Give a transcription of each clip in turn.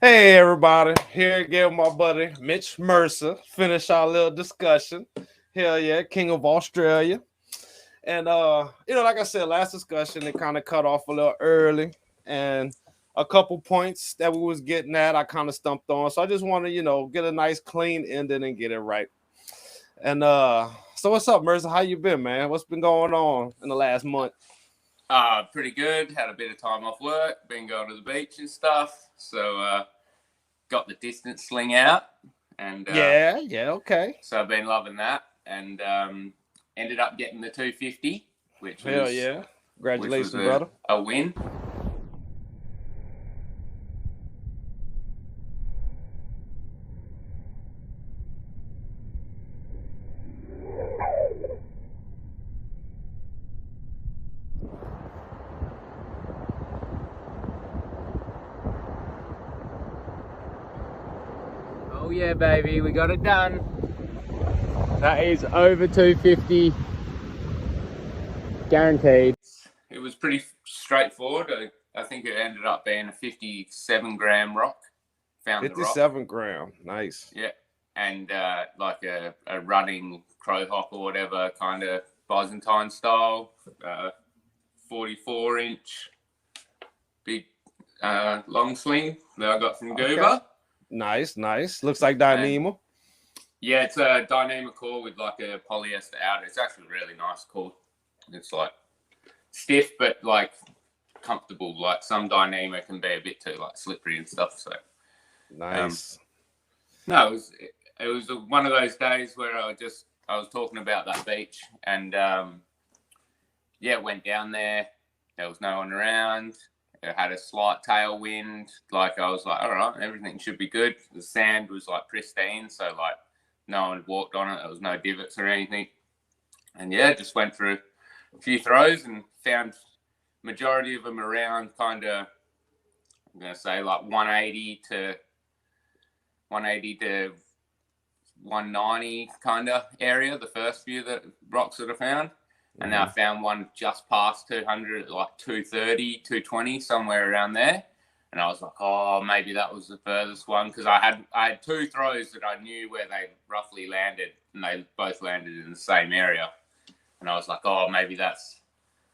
Hey everybody, here again with my buddy Mitch Mersa. Finish our little discussion. Hell yeah, King of Australia. And like I said, last discussion it kind of cut off a little early, and a couple points that we was getting at, I kind of stumped on. So I just want to, get a nice clean ending and get it right. And so what's up, Mersa? How you been, man? What's been going on in the last month? Pretty good. Had a bit of time off work. Been going to the beach and stuff. So got the distance sling out, and Yeah, okay. so I've been loving that. And ended up getting the 250, which Hell was yeah. Congratulations, which was brother. a win. Oh yeah, baby, we got it done. That is over 250, guaranteed. It was pretty straightforward. I think it ended up being a 57-gram rock. Found 57 gram. Nice. Yeah, and like a running crow hawk or whatever, kind of Byzantine style, 44-inch big long sling that I got from Goober. Okay. Nice. Looks like dyneema. Yeah, it's a dyneema core with like a polyester outer. It's actually a really nice core. It's like stiff but like comfortable. Like some dyneema can be a bit too like slippery and stuff. So nice. No, it was one of those days where I was talking about that beach and went down there. There was no one around. It had a slight tailwind. Like I was like, all right, everything should be good. The sand was like pristine, so like no one walked on it. There was no divots or anything. And yeah, just went through a few throws and found majority of them around kind of, I'm gonna say like 180 to 190 kind of area. The first few rocks that I found. And then I found one just past 200, like 230, 220, somewhere around there. And I was like, oh, maybe that was the furthest one. Because I had two throws that I knew where they roughly landed. And they both landed in the same area. And I was like, oh, maybe that's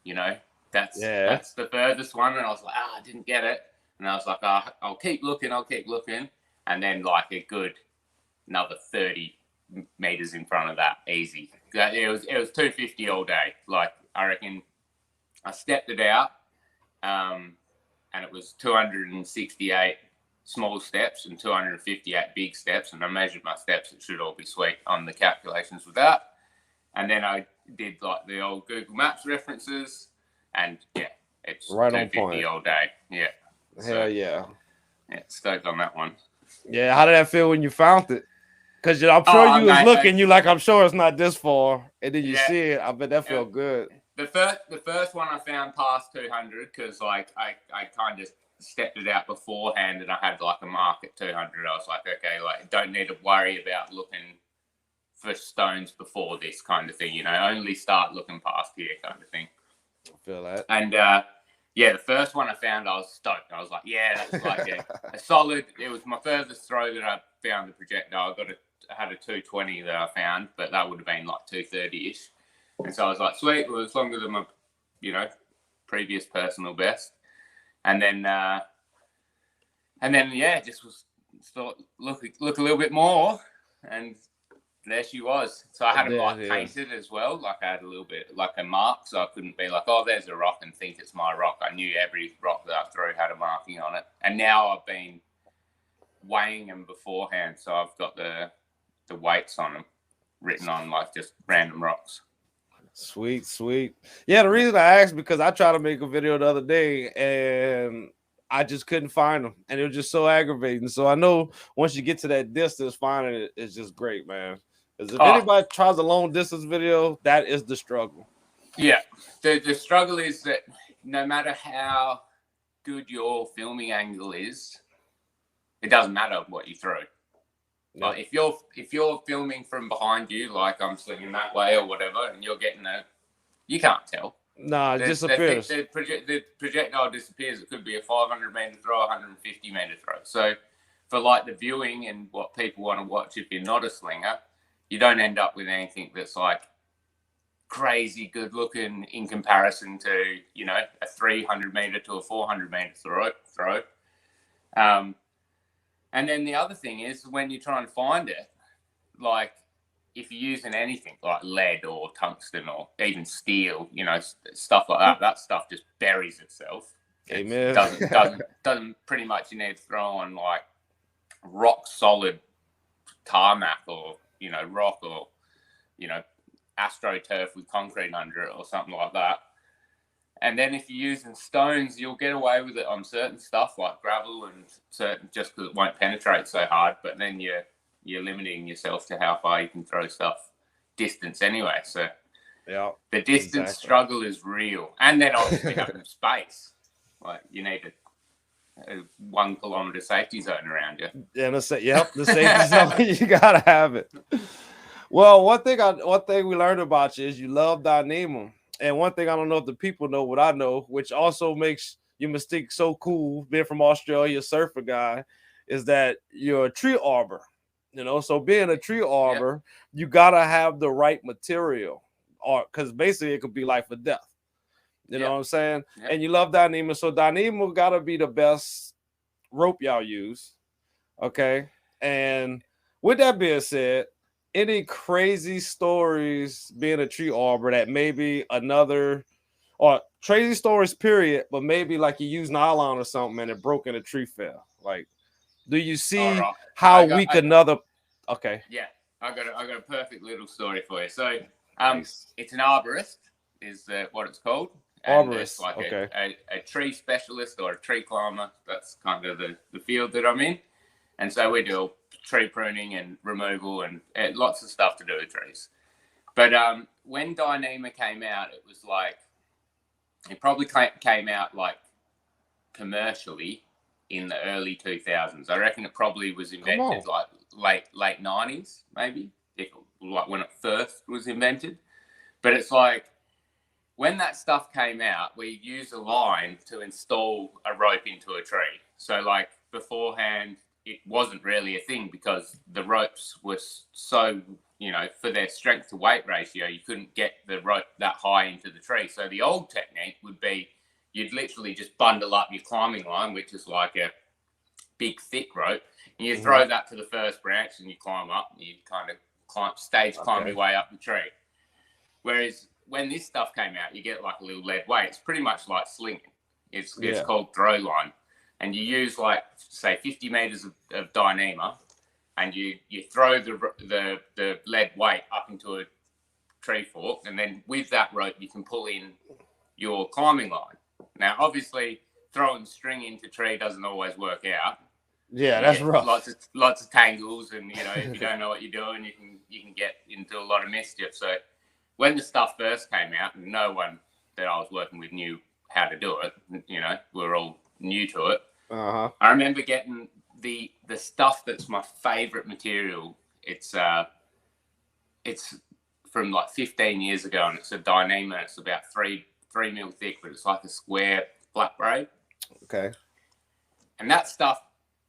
the furthest one. And I was like, I didn't get it. And I was like, oh, I'll keep looking. And then like a good another 30 meters in front of that, easy. It was 250 all day. Like I reckon I stepped it out, and it was 268 small steps and 258 big steps, and I measured my steps. It should all be sweet on the calculations with that. And then I did like the old Google Maps references, and yeah, it's right 250 on point all day. Yeah. Hell yeah. Yeah, stoked on that one. Yeah, how did that feel when you found it? Because I'm sure you was looking, I'm sure it's not this far. And then you see it. I bet that felt good. The first one I found past 200 because like I kind of stepped it out beforehand and I had like a mark at 200. I was like, okay, like don't need to worry about looking for stones before this kind of thing, only start looking past here kind of thing. I feel that. And the first one I found, I was stoked. I was like, yeah, that's like a solid. It was my furthest throw that I found the projectile. I had a 220 that I found, but that would have been like 230-ish. And so I was like, sweet, well, it's longer than my, previous personal best. And then just thought, look a little bit more, and there she was. So I had it painted as well. Like I had a little bit like a mark, so I couldn't be like, oh, there's a rock and think it's my rock. I knew every rock that I threw had a marking on it. And now I've been weighing them beforehand, so I've got the weights on them written on like just random rocks. Sweet. Yeah, the reason I asked because I tried to make a video the other day and I just couldn't find them, and it was just so aggravating. So I know once you get to that distance, finding it is just great, man. Because if anybody tries a long distance video, that is the struggle. Yeah, the struggle is that no matter how good your filming angle is, it doesn't matter what you throw. No. Like if you're filming from behind you, like I'm slinging that way or whatever, and you're getting you can't tell. Nah, it disappears. The projectile disappears. It could be a 500 meter throw, 150 meter throw. So for like the viewing and what people want to watch if you're not a slinger, you don't end up with anything that's like crazy good looking in comparison to, you know, a 300 meter to a 400 meter throw. And then the other thing is when you're trying to find it, like if you're using anything like lead or tungsten or even steel, you know, stuff like that, that stuff just buries itself. Amen. Doesn't pretty much, you need to throw on like rock solid tarmac or, you know, rock or, you know, astroturf with concrete under it or something like that. And then if you're using stones, you'll get away with it on certain stuff like gravel and certain, just because it won't penetrate so hard. But then you're limiting yourself to how far you can throw stuff distance anyway. So yeah, the distance struggle is real. And then obviously having space, like you need a 1 kilometer safety zone around you. Yeah, the safety zone, you gotta have it. Well, one thing we learned about you is you love dyneema. And one thing I don't know if the people know what I know, which also makes your mystique so cool, being from Australia, surfer guy, is that you're a tree arbor. You know, so being a tree arbor, you gotta have the right material, or because basically it could be life or death. You know what I'm saying? Yep. And you love dyneema, so dyneema gotta be the best rope y'all use. Okay. And with that being said, any crazy stories being a tree arbor that maybe another, or crazy stories period, but maybe like you used nylon or something and it broke and a tree fell? Like, do you see how weak another? Okay. Yeah, I got a perfect little story for you. So nice. It's an arborist is what it's called. And Arborist, it's like a tree specialist or a tree climber. That's kind of the field that I'm in. And so we do tree pruning and removal and lots of stuff to do with trees. But when dyneema came out, it was like, it probably came out like commercially in the early 2000s. I reckon it probably was invented like late 90s, maybe, like when it first was invented. But it's like, when that stuff came out, we used a line to install a rope into a tree. So like beforehand, it wasn't really a thing because the ropes were so, you know, for their strength to weight ratio, you couldn't get the rope that high into the tree. So the old technique would be you'd literally just bundle up your climbing line, which is like a big thick rope, and you throw that to the first branch and you climb up and you kind of climb your way up the tree. Whereas when this stuff came out, you get like a little lead weight. It's pretty much like slinging. It's called throw line. And you use like, say, 50 meters of dyneema, and you throw the lead weight up into a tree fork, and then with that rope, you can pull in your climbing line. Now, obviously, throwing string into tree doesn't always work out. Yeah, that's rough. Lots of tangles, and you know, if you don't know what you're doing, you can get into a lot of mischief. So when the stuff first came out, no one that I was working with knew how to do it. You know, we were all new to it. I remember getting the stuff that's my favorite material. It's from like 15 years ago, and it's a dyneema. It's about 3 mil thick, but it's like a square flat braid. Okay. And that stuff,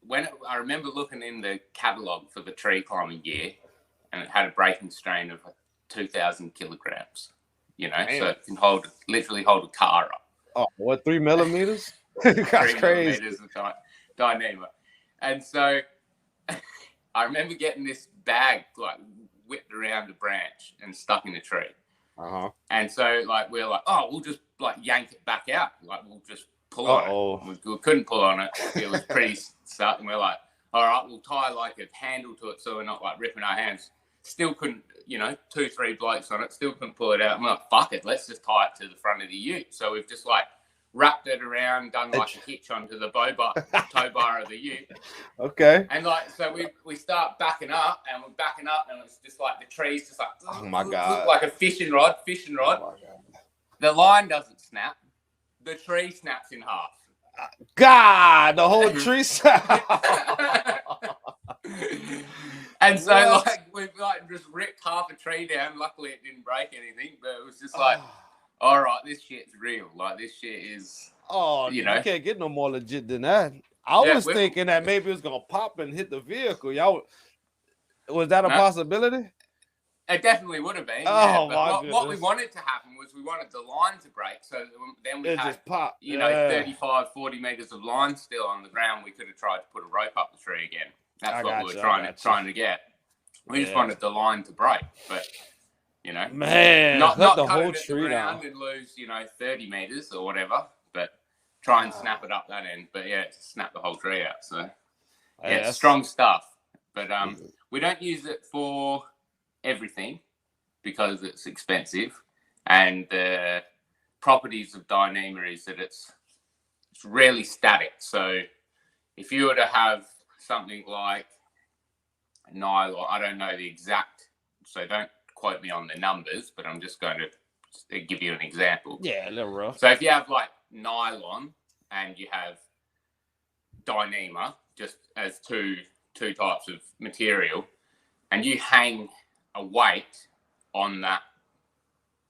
I remember looking in the catalog for the tree climbing gear, and it had a breaking strain of 2,000 kilograms. You know, so it can literally hold a car up. Oh, what, 3 millimeters? That's crazy. 3 millimeters of dyneema. And so I remember getting this bag like whipped around a branch and stuck in a tree. And so like we're like, oh, we'll just like yank it back out. Like we'll just pull on it. We couldn't pull on it. It was pretty stuck. And we're like, all right, we'll tie like a handle to it so we're not like ripping our hands. Still couldn't, you know, 2-3 blokes on it, still couldn't pull it out. I'm like, fuck it, let's just tie it to the front of the ute. So we've just like wrapped it around, done like a hitch onto the tow bar of the ute. Okay. And like, so we start backing up, and we're backing up, and it's just like the tree's just like, oh my God, like a fishing rod. Oh my God. The line doesn't snap, the tree snaps in half. God, the whole tree snaps. And so like we've like just ripped half a tree down. Luckily it didn't break anything, but it was just like, all right, this shit's real. Like this shit is Oh, You you know, can't get no more legit than that. I Yeah, was thinking that maybe it was gonna pop and hit the vehicle. Y'all, was that a no, possibility? it definitely would have been, yeah. Oh But my what we goodness. wanted to happen was we wanted the line to break. So then we It had, just popped. you know, Yeah. 35, 40 meters of line still on the ground. We could have tried to put a rope up the tree again. That's I what got we were you. trying to get. We just Yeah. wanted the line to break, but you know, Man, not cut the cut whole it at the tree ground down. and lose, you know, 30 meters or whatever, but try and snap it up that end. But yeah, snap the whole tree out. So yeah, strong stuff. But we don't use it for everything because it's expensive, and the properties of dyneema is that it's rarely static. So if you were to have something like nylon, I don't know the exact, so don't quote me on the numbers, but I'm just going to give you an example. Yeah, a little rough. So if you have like nylon and you have dyneema, just as two types of material, and you hang a weight on that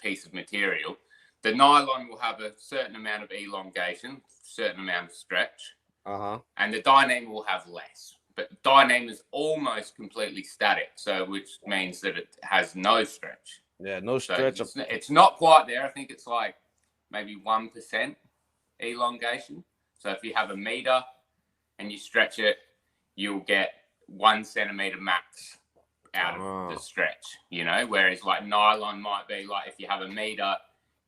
piece of material, the nylon will have a certain amount of elongation, certain amount of stretch, and the dyneema will have less. But dyneema is almost completely static, so which means that it has no stretch. Yeah, no stretch. So it's not quite there. I think it's like maybe 1% elongation. So if you have a meter and you stretch it, you'll get 1 centimeter max out of the stretch, you know, whereas like nylon might be like, if you have a meter,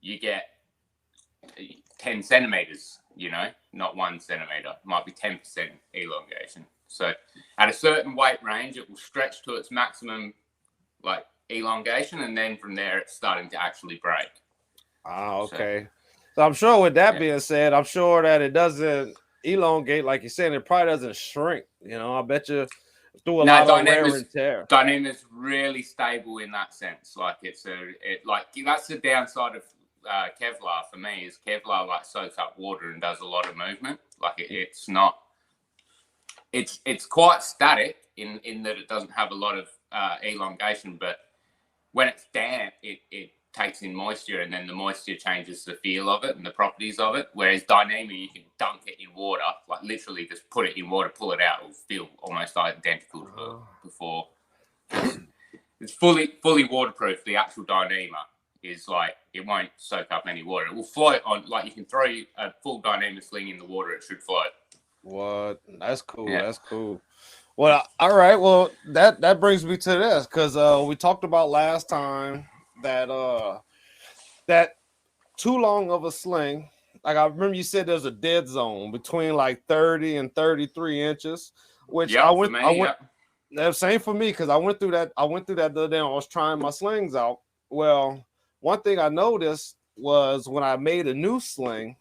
you get 10 centimeters, you know, not 1 centimeter, it might be 10% elongation. So at a certain weight range, it will stretch to its maximum like elongation, and then from there it's starting to actually break. Okay. So I'm sure with that being said, I'm sure that it doesn't elongate, like you said, it probably doesn't shrink. You know, I bet you through a lot of wear and tear. Dyneema is really stable in that sense. Like like that's the downside of Kevlar for me, is Kevlar like soaks up water and does a lot of movement. Like it's not, it's quite static in that it doesn't have a lot of elongation, but when it's damp, it takes in moisture, and then the moisture changes the feel of it and the properties of it. Whereas dyneema, you can dunk it in water, like literally just put it in water, pull it out, it will feel almost identical to before. It's fully waterproof. The actual dyneema is like, it won't soak up any water. It will float on, like you can throw a full dyneema sling in the water, it should float. What? That's cool. Yeah. That's cool. Well, all right. Well, that brings me to this, because we talked about last time that that too long of a sling. Like I remember you said there's a dead zone between like 30 and 33 inches, which I went. Same for me, because I went through that the other day. I was trying my slings out. Well, one thing I noticed was when I made a new sling,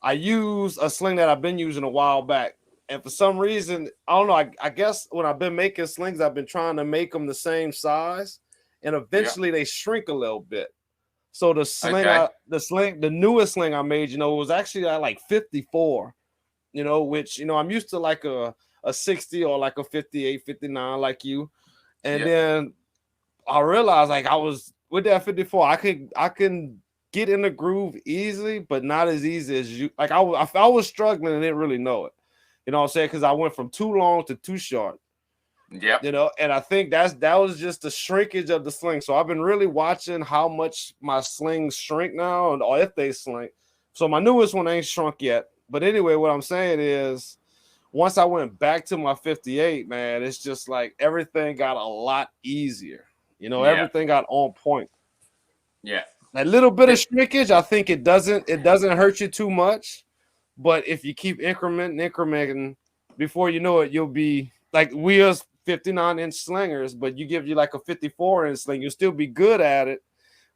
I used a sling that I've been using a while back. And for some reason, I don't know, I guess when I've been making slings, I've been trying to make them the same size, and eventually they shrink a little bit. So the sling, the newest sling I made, you know, it was actually at like 54, you know, which, you know, I'm used to like a 60 or like a 58, 59 like you. And then I realized like I was with that 54, I can get in the groove easily, but not as easy as you. Like I was struggling and didn't really know it. You know what I'm saying? Because I went from too long to too short. Yeah. You know, and I think that was just the shrinkage of the sling. So I've been really watching how much my slings shrink now, or if they shrink. So my newest one ain't shrunk yet. But anyway, what I'm saying is, once I went back to my 58, man, it's just like everything got a lot easier. You know, everything got on point. Yeah. A little bit of shrinkage, I think it doesn't hurt you too much. But if you keep incrementing, before you know it, you'll be like, we are 59-inch slingers, but you give you like a 54-inch sling, you'll still be good at it.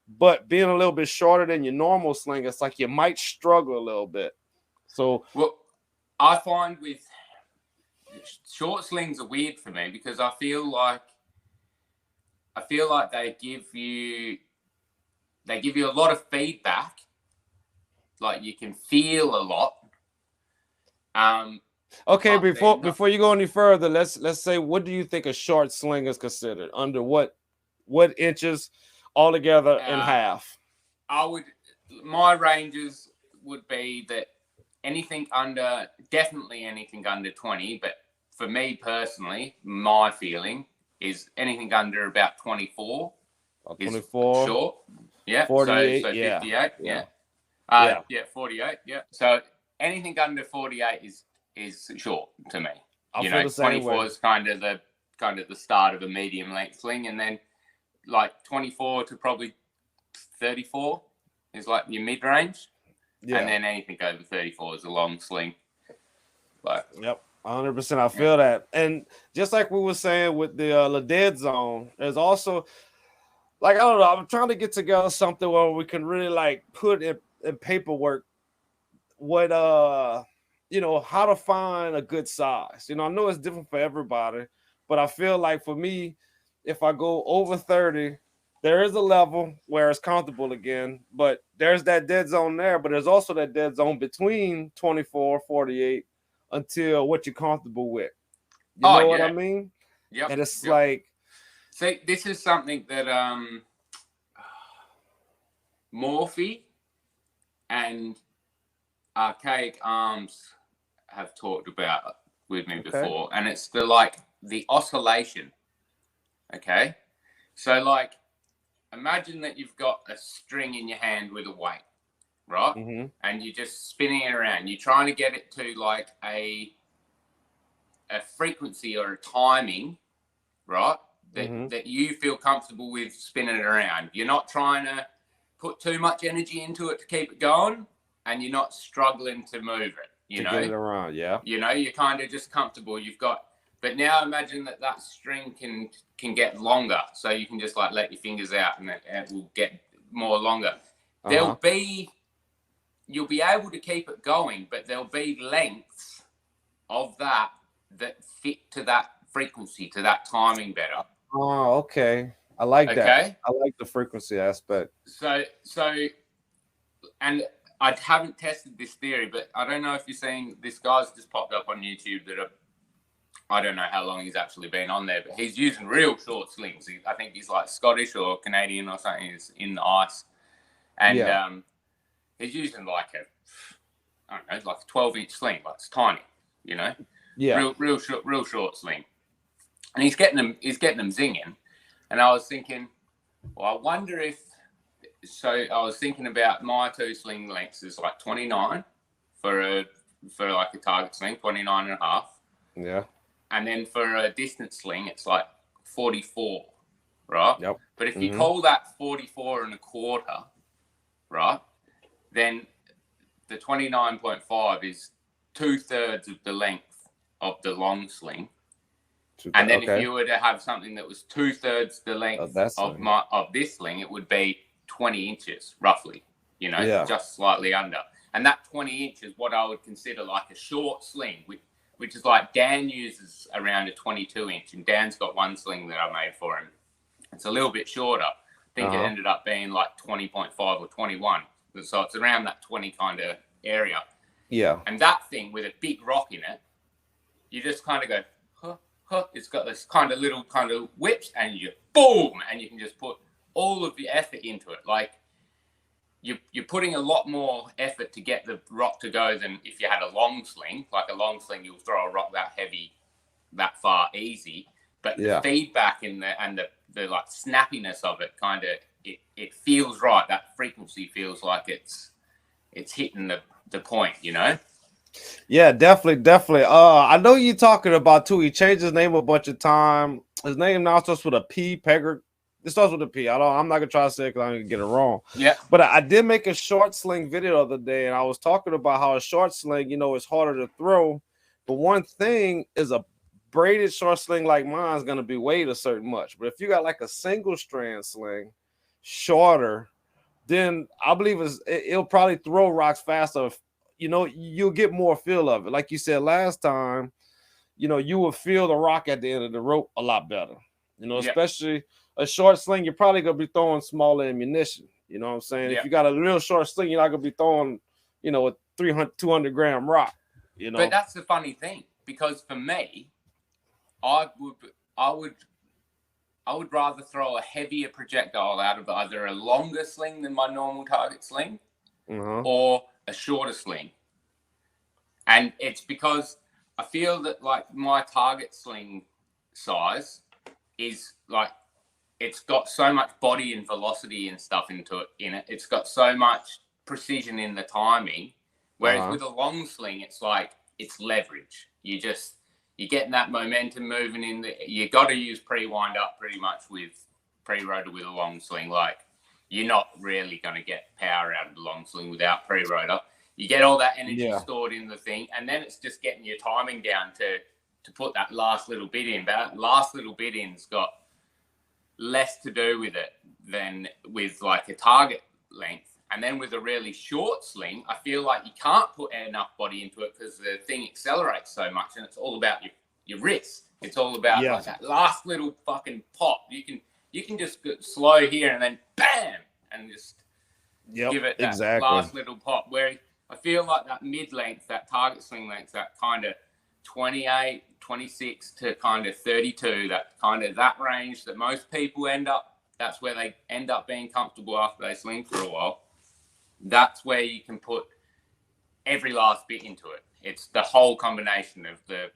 But being a little bit shorter than your normal sling, it's like you might struggle a little bit. So, well, I find with short slings are weird for me, because I feel like they give you a lot of feedback. Like you can feel a lot. Okay, before you go any further, let's say, what do you think a short sling is considered? Under what inches altogether in half? My ranges would be that definitely anything under 20, but for me personally, my feeling is anything under about 24 is 24, short. Yeah. 48, so 58. yeah. 48. Yeah. So anything under 48 is short to me. I feel the same 24 way. is kind of the start of a medium length sling, and then like 24 to probably 34 is like your mid range. Yeah. And then anything over 34 is a long sling. But yep, 100%. I feel that. And just like we were saying with the dead zone, there's also, like, I don't know, I'm trying to get together something where we can really like put in paperwork what how to find a good size. I know it's different for everybody, but I feel like for me, if I go over 30, there is a level where it's comfortable again, but there's that dead zone there, but there's also that dead zone between 24, 48 until what you're comfortable with. You know what I mean? Yeah. And it's like, see, this is something that Morphe and Archaic Arms have talked about with me before, and it's the oscillation. Okay, so like, imagine that you've got a string in your hand with a weight, right? Mm-hmm. And you're just spinning it around. You're trying to get it to like a frequency or a timing, right? That you feel comfortable with spinning it around. You're not trying to put too much energy into it to keep it going, and you're not struggling to move it. Get it around, yeah. You're kind of just comfortable. But now imagine that string can get longer, so you can just like let your fingers out, and it will get more longer. You'll be able to keep it going, but there'll be lengths of that fit to that frequency, to that timing better. Oh, okay. I like that. I like the frequency aspect. So, and I haven't tested this theory, but I don't know if you're seeing this guy's just popped up on YouTube I don't know how long he's actually been on there, but he's using real short slings. I think he's like Scottish or Canadian or something. He's in the ice. And he's using like like a 12-inch sling. Like, it's tiny, Yeah. Real short sling. And he's getting them zinging. And I was thinking, well, I wonder if, so I was thinking about my two sling lengths is like 29 for like a target sling, 29 and a half. Yeah. And then for a distance sling, it's like 44, right? Yep. But if you call that 44 and a quarter, right, then the 29.5 is 2/3 of the length of the long sling. And then if you were to have something that was 2/3 the length of this sling, it would be 20 inches, roughly, just slightly under. And that 20 inch is what I would consider like a short sling, which is like Dan uses around a 22-inch, and Dan's got one sling that I made for him. It's a little bit shorter. I think it ended up being like 20.5 or 21. So it's around that 20 kind of area. Yeah. And that thing with a big rock in it, you just kind of go, huh. It's got this kind of little kind of whips, and you boom, and you can just put all of the effort into it. Like, you're putting a lot more effort to get the rock to go than if you had a long sling. Like a long sling, you'll throw a rock that heavy, that far easy. But the feedback and the like snappiness of it, kind of, it feels right. That frequency feels like it's hitting the point, Yeah, definitely. I know you're talking about too. He changed his name a bunch of times. His name now starts with a P. Paracord. It starts with a P. I'm not gonna try to say it because I'm gonna get it wrong. Yeah. But I did make a short sling video the other day, and I was talking about how a short sling, is harder to throw. But one thing is a braided short sling like mine is gonna be weighed a certain much. But if you got like a single strand sling, shorter, then I believe it'll probably throw rocks faster. You'll get more feel of it. Like you said last time, you will feel the rock at the end of the rope a lot better. Especially a short sling, you're probably going to be throwing smaller ammunition. You know what I'm saying? Yeah. If you got a real short sling, you're not going to be throwing, a 200-gram rock. But that's the funny thing, because for me, I would rather throw a heavier projectile out of either a longer sling than my normal target sling, or a shorter sling. And it's because I feel that like my target sling size is like, it's got so much body and velocity and stuff in it. It's got so much precision in the timing. Whereas with a long sling, it's like, it's leverage. You're getting that momentum moving in. You got to use pre-wind up pretty much with pre-rotor with a long sling. Like, you're not really going to get power out of the long sling without pre-rotor. You get all that energy stored in the thing, and then it's just getting your timing down to put that last little bit in. But that last little bit in's got less to do with it than with like a target length. And then with a really short sling, I feel like you can't put enough body into it because the thing accelerates so much, and it's all about your wrist. It's all about like that last little fucking pop. You can just go slow here and then bam, and just give it that last little pop. Where I feel like that mid-length, that target sling length, that kind of 28, 26 to kind of 32, that range that most people that's where they end up being comfortable after they sling for a while. That's where you can put every last bit into it. It's the whole combination of the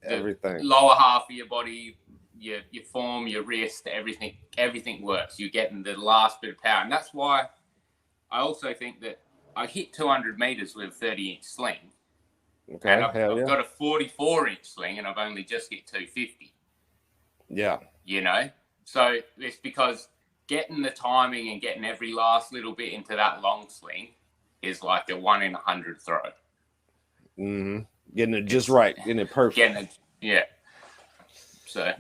everything, lower half of your body, your form, your wrist, everything works. You're getting the last bit of power. And that's why I also think that I hit 200 meters with a 30-inch sling. Okay, and I've got a 44-inch sling, and I've only just hit 250. Yeah. You know? So it's because getting the timing and getting every last little bit into that long sling is like a 1 in 100 throw. Mm-hmm. Getting it just right, getting it perfect. So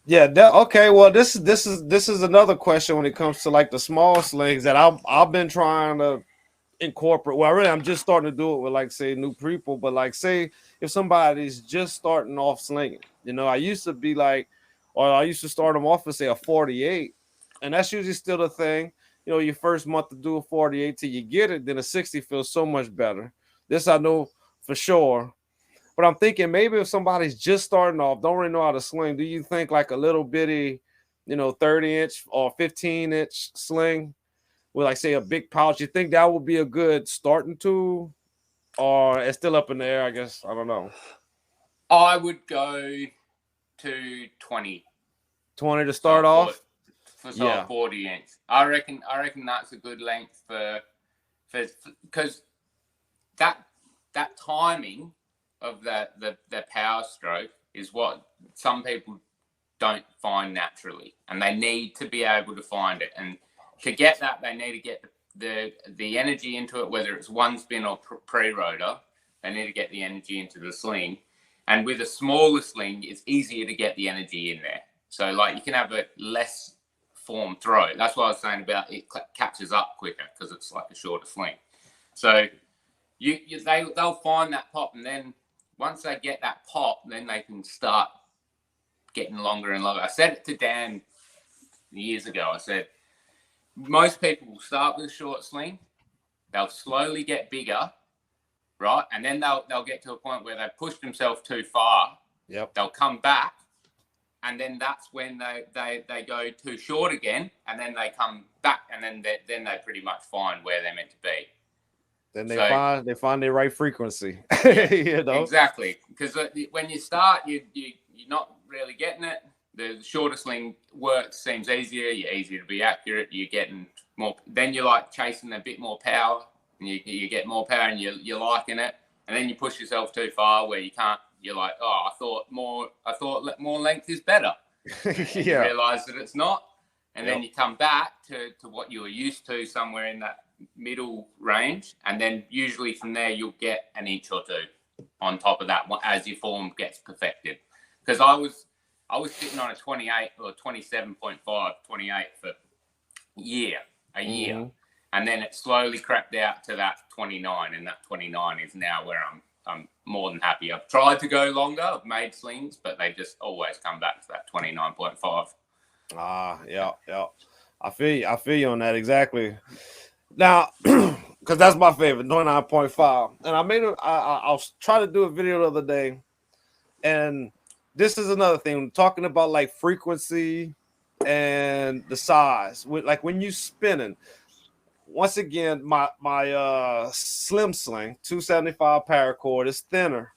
okay. Well, this is another question when it comes to like the small slings that I've been trying to incorporate. Well, really, I'm just starting to do it with like say new people, but like say if somebody's just starting off slinging, you know, I used to start them off with say a 48. And that's usually still the thing. You know, your first month to do a 48 till you get it, then a 60 feels so much better. This I know for sure. But I'm thinking maybe if somebody's just starting off, don't really know how to sling, do you think like a little bitty, 30-inch or 15-inch sling with like say a big pouch, you think that would be a good starting tool? Or it's still up in the air, I guess. I don't know. I would go to 20. 20 to start off? For 40-inch. I reckon that's a good length for because that timing of the power stroke is what some people don't find naturally, and they need to be able to find it. And to get that, they need to get the energy into it, whether it's one spin or pre-rotor. They need to get the energy into the sling, and with a smaller sling, it's easier to get the energy in there. So like you can have a less form throw. That's what I was saying about it catches up quicker because it's like a shorter sling. So they'll find that pop, and then once they get that pop, then they can start getting longer and longer. I said it to Dan years ago. I said most people will start with a short sling, they'll slowly get bigger, right, and then they'll get to a point where they've pushed themselves too far. Yep. They'll come back. And then that's when they go too short again, and then they come back, and then they pretty much find where they're meant to be. Then they find their right frequency. Exactly, because when you start, you're not really getting it. The shorter sling seems easier. You're easier to be accurate. You're getting more. Then you're like chasing a bit more power, and you get more power, and you're liking it. And then you push yourself too far where you can't. You're like, I thought more length is better. You realize that it's not. And then you come back to what you were used to, somewhere in that middle range. And then usually from there, you'll get an inch or two on top of that as your form gets perfected. Because I was sitting on a 28 or 27.5, 28 for a year. Mm-hmm. And then it slowly crept out to that 29. And that 29 is now where I'm more than happy. I've tried to go longer. I've made slings, but they just always come back to that 29.5. Yeah. I feel you on that exactly. Now, because that's my favorite, 29.5. And I'll try to do a video the other day. And this is another thing, talking about like frequency and the size. Like when you spinning, once again, my slim sling 275 paracord is thinner.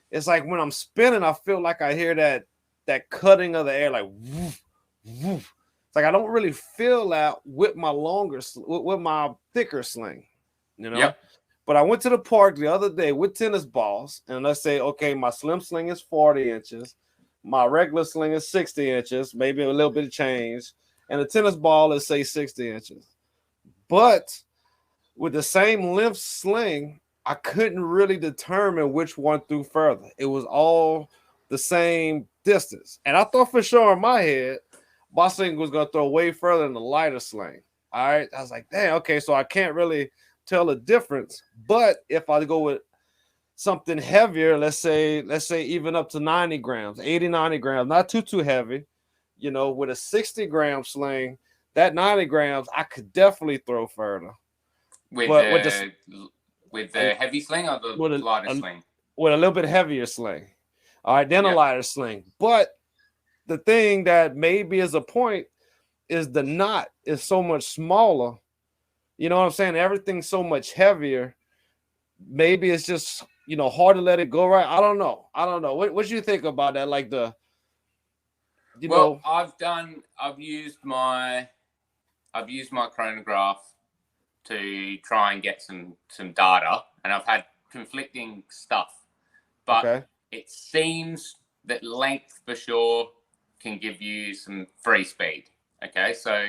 It's like when I'm spinning, I feel like I hear that cutting of the air, like woof, woof. It's like I don't really feel that with my with my thicker sling, you know. Yep. But I went to the park the other day with tennis balls, and let's say, okay, my slim sling is 40 inches, my regular sling is 60 inches, maybe a little bit of change, and the tennis ball is say 60 inches. But with the same length sling, I couldn't really determine which one threw further. It was all the same distance. And I thought for sure in my head, my sling was going to throw way further than the lighter sling. All right. I was like, damn, okay, so I can't really tell the difference. But if I go with something heavier, let's say even up to 90 grams, 80, 90 grams, not too heavy, you know, with a 60-gram sling, that 90 grams, I could definitely throw further. With the heavy sling or the lighter sling? With a little bit heavier sling. All right, then a lighter sling. But the thing that maybe is a point is the knot is so much smaller. You know what I'm saying? Everything's so much heavier. Maybe it's just, you know, hard to let it go right. I don't know. What do you think about that? Like I've used my chronograph to try and get some data, and I've had conflicting stuff, but it seems that length for sure can give you some free speed. Okay, so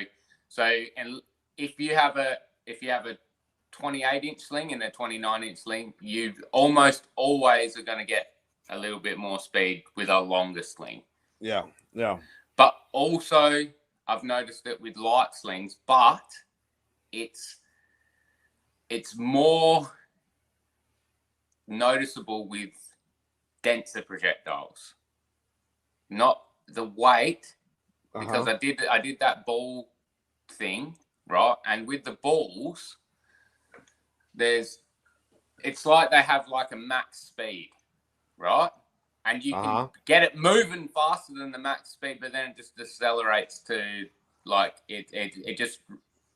and if you have a 28-inch sling and a 29-inch sling, you almost always are going to get a little bit more speed with a longer sling. Yeah. But also, I've noticed it with light slings, but it's more noticeable with denser projectiles, not the weight, because I did that ball thing, right? And with the balls, it's like they have like a max speed, right? And you can get it moving faster than the max speed, but then it just decelerates to like it just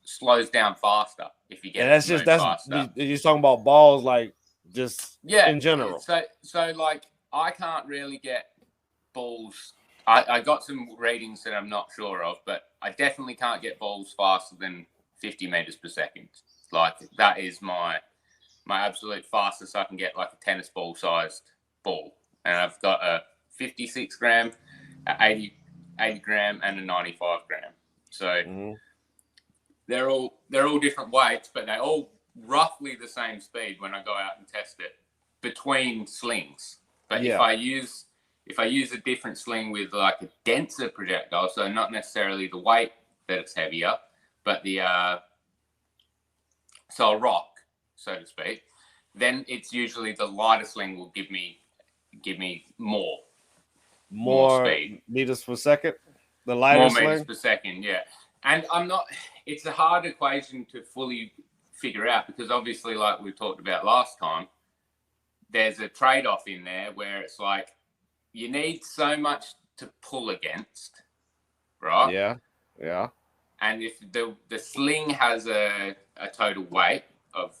slows down faster if you get faster. You're talking about balls, like just in general. So like I can't really get balls. I got some ratings that I'm not sure of, but I definitely can't get balls faster than 50 meters per second. Like that is my absolute fastest I can get, like a tennis ball sized ball. And I've got a 56 gram, a 80 gram, and a 95 gram. So they're all different weights, but they're all roughly the same speed when I go out and test it between slings. But if I use a different sling with like a denser projectile, so not necessarily the weight that it's heavier, but the so a rock, so to speak, then it's usually the lighter sling will give me more speed, meters per second. The lighter more sling? meters per second, yeah. And it's a hard equation to fully figure out because obviously, like we talked about last time, there's a trade-off in there where it's like you need so much to pull against, right? Yeah. And if the sling has a total weight of,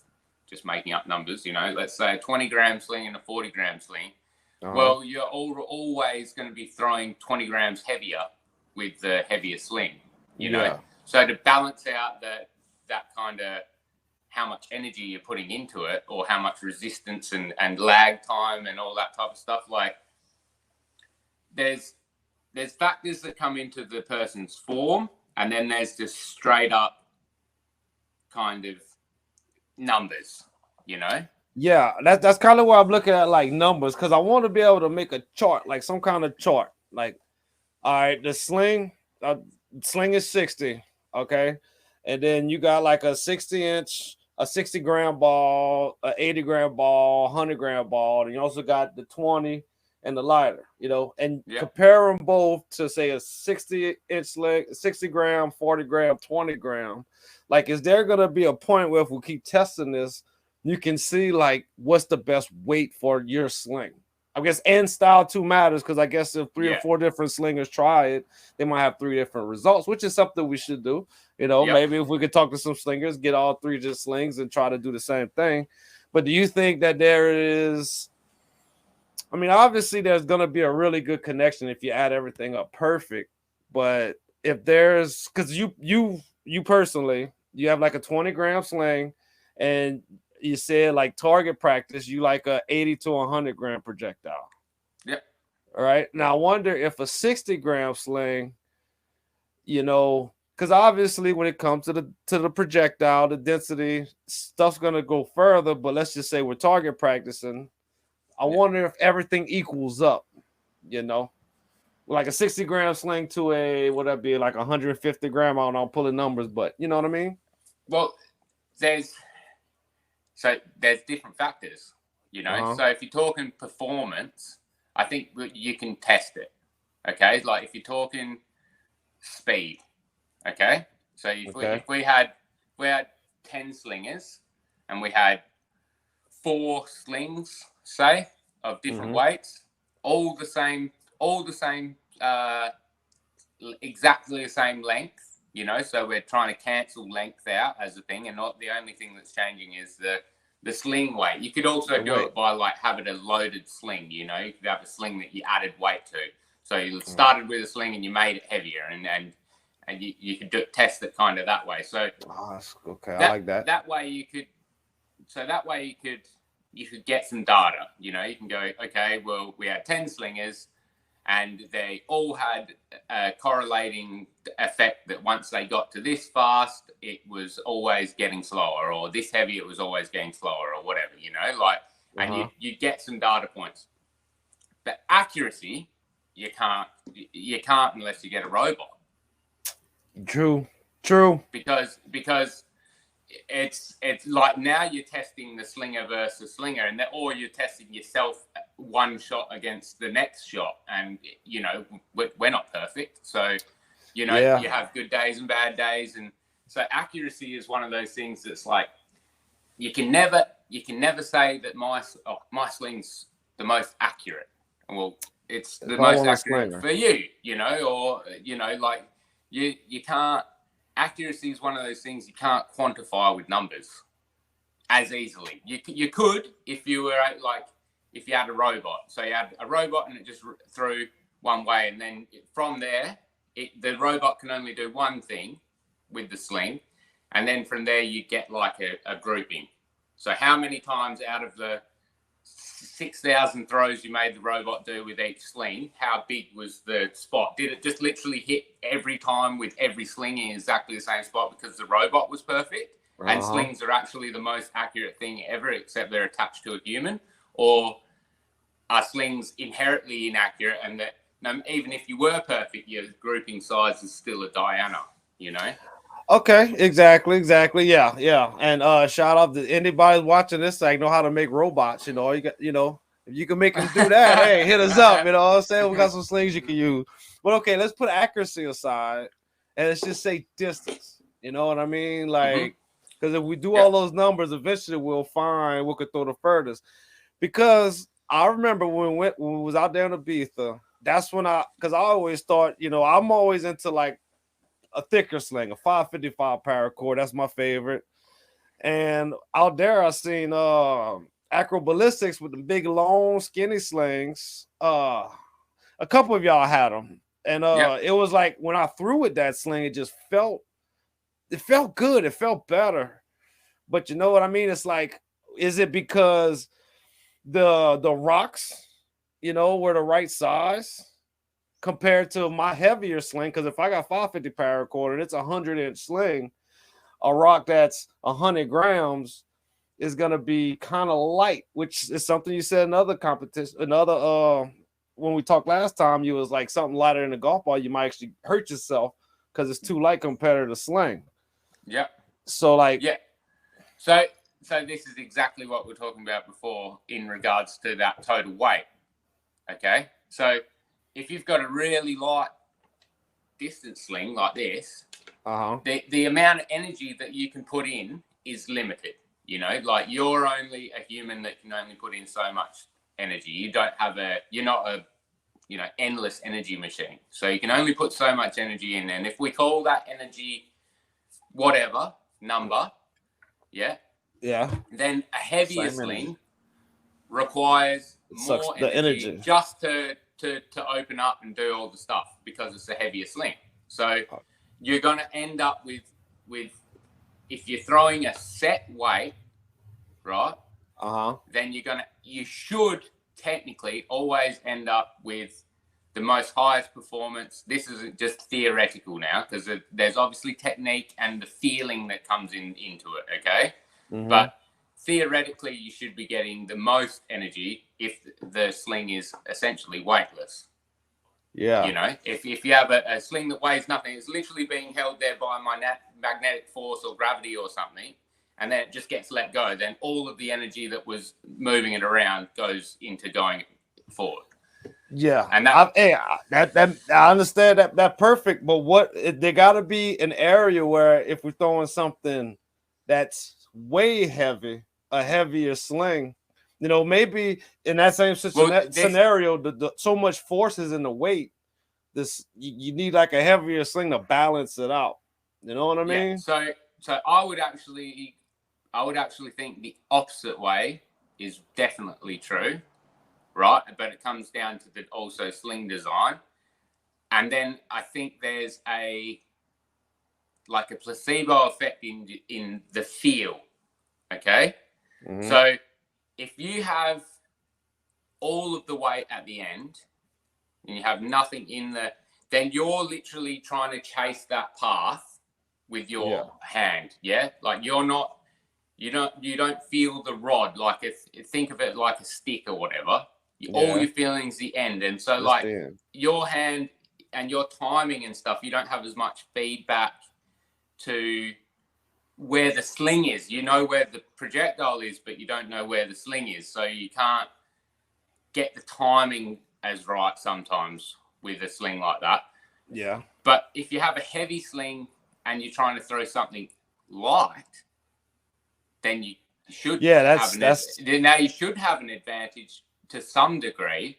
just making up numbers, you know, let's say a 20-gram sling and a 40-gram sling, well, you're always going to be throwing 20 grams heavier with the heavier sling, you know? So to balance out that kind of how much energy you're putting into it or how much resistance and lag time and all that type of stuff, like there's factors that come into the person's form, and then there's just straight up kind of numbers, you know? Yeah, that's kind of where I'm looking at, like numbers, because I want to be able to make a chart, like some kind of chart. Like, all right, the sling is 60, okay? And then you got like a 60-inch, a 60-gram ball, a 80-gram ball, 100-gram ball, and you also got the 20 and the lighter, you know, and compare them both to say a 60-inch sling, 60-gram, 40-gram, 20-gram. Like, is there going to be a point where if we keep testing this, you can see like what's the best weight for your sling? I guess, and style too matters, because I guess if 3 or 4 different slingers try it, they might have 3 different results, which is something we should do. Maybe if we could talk to some slingers, get all 3 just slings and try to do the same thing. But do you think that there is, I mean, obviously there's going to be a really good connection if you add everything up perfect. But if there's, because you personally, you have like a 20-gram sling, and you said like target practice, you like a 80 to 100-gram projectile. Yep. All right. Now I wonder if a 60-gram sling, because obviously when it comes to the projectile, the density, stuff's gonna go further. But let's just say we're target practicing. I wonder if everything equals up. Like a 60-gram sling to a, what that be, like 150-gram. I don't know, I'm pulling numbers, but you know what I mean? Well, there's different factors, So if you're talking performance, I think you can test it. Okay, like if you're talking speed, okay. So if we had 10 slingers and we had 4 slings, say, of different weights, all the same, exactly the same length. So we're trying to cancel length out as a thing, and not the only thing that's changing is the sling weight. You could also do it by like having a loaded sling. You could have a sling that you added weight to. So you started with a sling and you made it heavier, and you could test it kind of that way. So okay, I like that. That way you could get some data. You can go, okay, well, we had 10 slingers, and they all had a correlating effect that once they got to this fast, it was always getting slower, or this heavy, it was always getting slower, or whatever, and you get some data points. But accuracy, you can't unless you get a robot. True. Because it's like now you're testing the slinger versus slinger, or you're testing yourself one shot against the next shot, and we're not perfect, so you have good days and bad days, and so accuracy is one of those things that's like you can never say that my sling's the most accurate. Well, it's the most accurate for you, or like you can't. Accuracy is one of those things you can't quantify with numbers as easily. You could if you were if you had a robot. So you had a robot and it just threw one way, and then from there, the robot can only do one thing with the sling, and then from there you get like a grouping. So how many times out of the 6,000 throws you made the robot do with each sling, how big was the spot? Did it just literally hit every time with every sling in exactly the same spot because the robot was perfect? And slings are actually the most accurate thing ever, except they're attached to a human. Or are slings inherently inaccurate, and that even if you were perfect, your grouping size is still a Diana, Okay, exactly. Yeah. And shout out to anybody watching this, like, know how to make robots. You got, if you can make them do that, hey, hit us up. You know what I'm saying? We got some slings you can use. But okay, let's put accuracy aside, and let's just say distance. You know what I mean? Like, because if we do all those numbers, eventually we'll find we could throw the furthest. Because I remember when we was out there in Ibiza, that's when because I always thought, I'm always into like a thicker sling, a 555 Paracord. That's my favorite. And out there, I seen Acroballistics with the big, long, skinny slings. A couple of y'all had them, and it was like when I threw with that sling, it felt good. It felt better. But you know what I mean? It's like, is it because the rocks, were the right size compared to my heavier sling? Because if I got 550 Paracord and it's a 100-inch sling, a rock that's 100 grams is going to be kind of light, which is something you said in other competition. When we talked last time, you was like something lighter than a golf ball, you might actually hurt yourself because it's too light compared to the sling. Yeah. So like, So this is exactly what we we're talking about before in regards to that total weight. Okay. So if you've got a really light distance sling like this, the amount of energy that you can put in is limited. Like you're only a human that can only put in so much energy. You're not a endless energy machine. So you can only put so much energy in. And if we call that energy whatever number, then a heavier sling requires more energy just to open up and do all the stuff because it's a heavier sling. So you're going to end up with if you're throwing a set weight, right? Then you should technically always end up with the most highest performance. This isn't just theoretical now, because there's obviously technique and the feeling that comes into it, okay? But theoretically, you should be getting the most energy if the sling is essentially weightless. Yeah. If you have a sling that weighs nothing, it's literally being held there by magnetic force or gravity or something, and then it just gets let go, then all of the energy that was moving it around goes into going forward. Yeah, and I understand that perfect. But there got to be an area where if we're throwing something that's way heavy, a heavier sling, maybe in that same scenario, so much force is in the weight. You need like a heavier sling to balance it out. You know what I mean? So I would actually think the opposite way is definitely true. Right, but it comes down to the also sling design, and then I think there's a placebo effect in the feel. Okay, so if you have all of the weight at the end and you have nothing then you're literally trying to chase that path with your hand. Yeah, like you don't feel the rod. Like think of it like a stick or whatever. All you're feeling is the end. And so your hand and your timing and stuff, you don't have as much feedback to where the sling is. You know where the projectile is, but you don't know where the sling is. So you can't get the timing as right sometimes with a sling like that. Yeah. But if you have a heavy sling and you're trying to throw something light, then you should now you should have an advantage to some degree.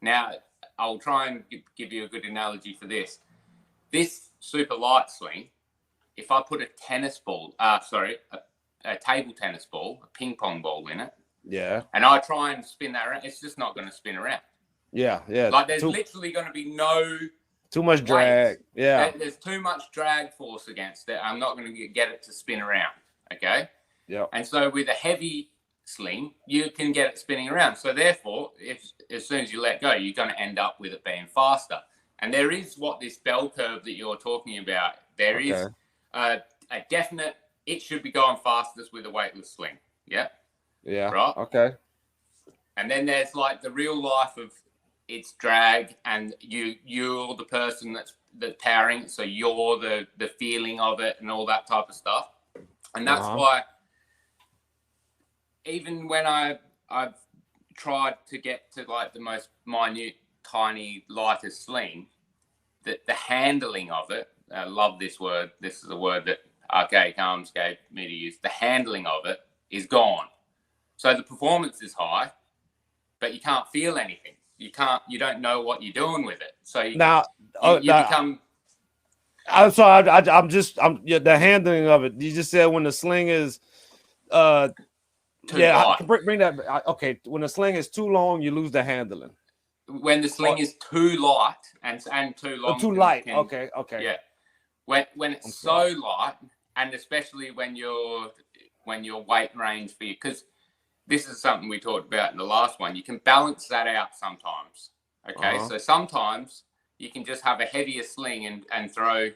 Now, I'll try and give you a good analogy for this. This super light sling, if I put a table tennis ball, a ping pong ball in it, and I try and spin that around, it's just not going to spin around. Yeah. Like there's literally going to be too much drag. Yeah. There's too much drag force against it. I'm not going to get it to spin around. Okay. Yeah. And so with a heavy sling, you can get it spinning around. So therefore, as soon as you let go, you're going to end up with it being faster. And there is this bell curve that you're talking about. There is a definite, it should be going fastest with a weightless sling. Yeah. Yeah. Right. Okay. And then there's like the real life of its drag, and you're the person that's powering it. So you're the feeling of it and all that type of stuff. And that's why even when I've tried to get to like the most minute, tiny, lightest sling, the handling of it, I love this word. This is a word that Archaic Arms gave me to use. The handling of it is gone. So the performance is high, but you can't feel anything. You don't know what you're doing with it. So you become. I'm sorry. The handling of it. You just said when the sling is, bring that. Okay, when the sling is too long, you lose the handling. When the sling is too light and too long, too light. Okay. Yeah. When it's so light, and especially when your weight range for you, because this is something we talked about in the last one. You can balance that out sometimes. Okay, so sometimes you can just have a heavier sling and throw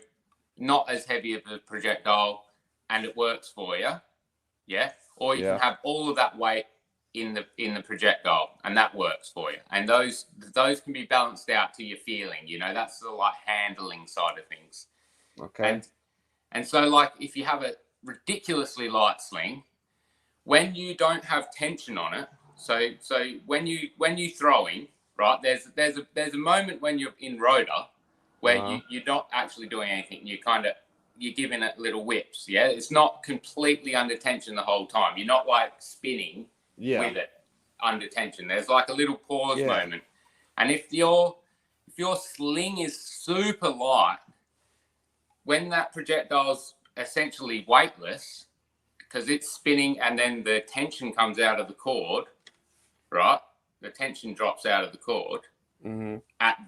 not as heavy of a projectile, and it works for you. Yeah, or you can have all of that weight in the projectile, and that works for you. And those can be balanced out to your feeling. That's the like handling side of things. Okay. And so like if you have a ridiculously light sling, when you don't have tension on it, so when you throwing, right, there's a moment when you're in rotor where you're not actually doing anything. You're giving it little whips. Yeah, it's not completely under tension the whole time. You're not like spinning with it. under tension. There's like a little pause moment. And if your sling is super light, when that projectile's essentially weightless, because it's spinning and then the tension comes out of the cord, right? The tension drops out of the cord. Mm-hmm. At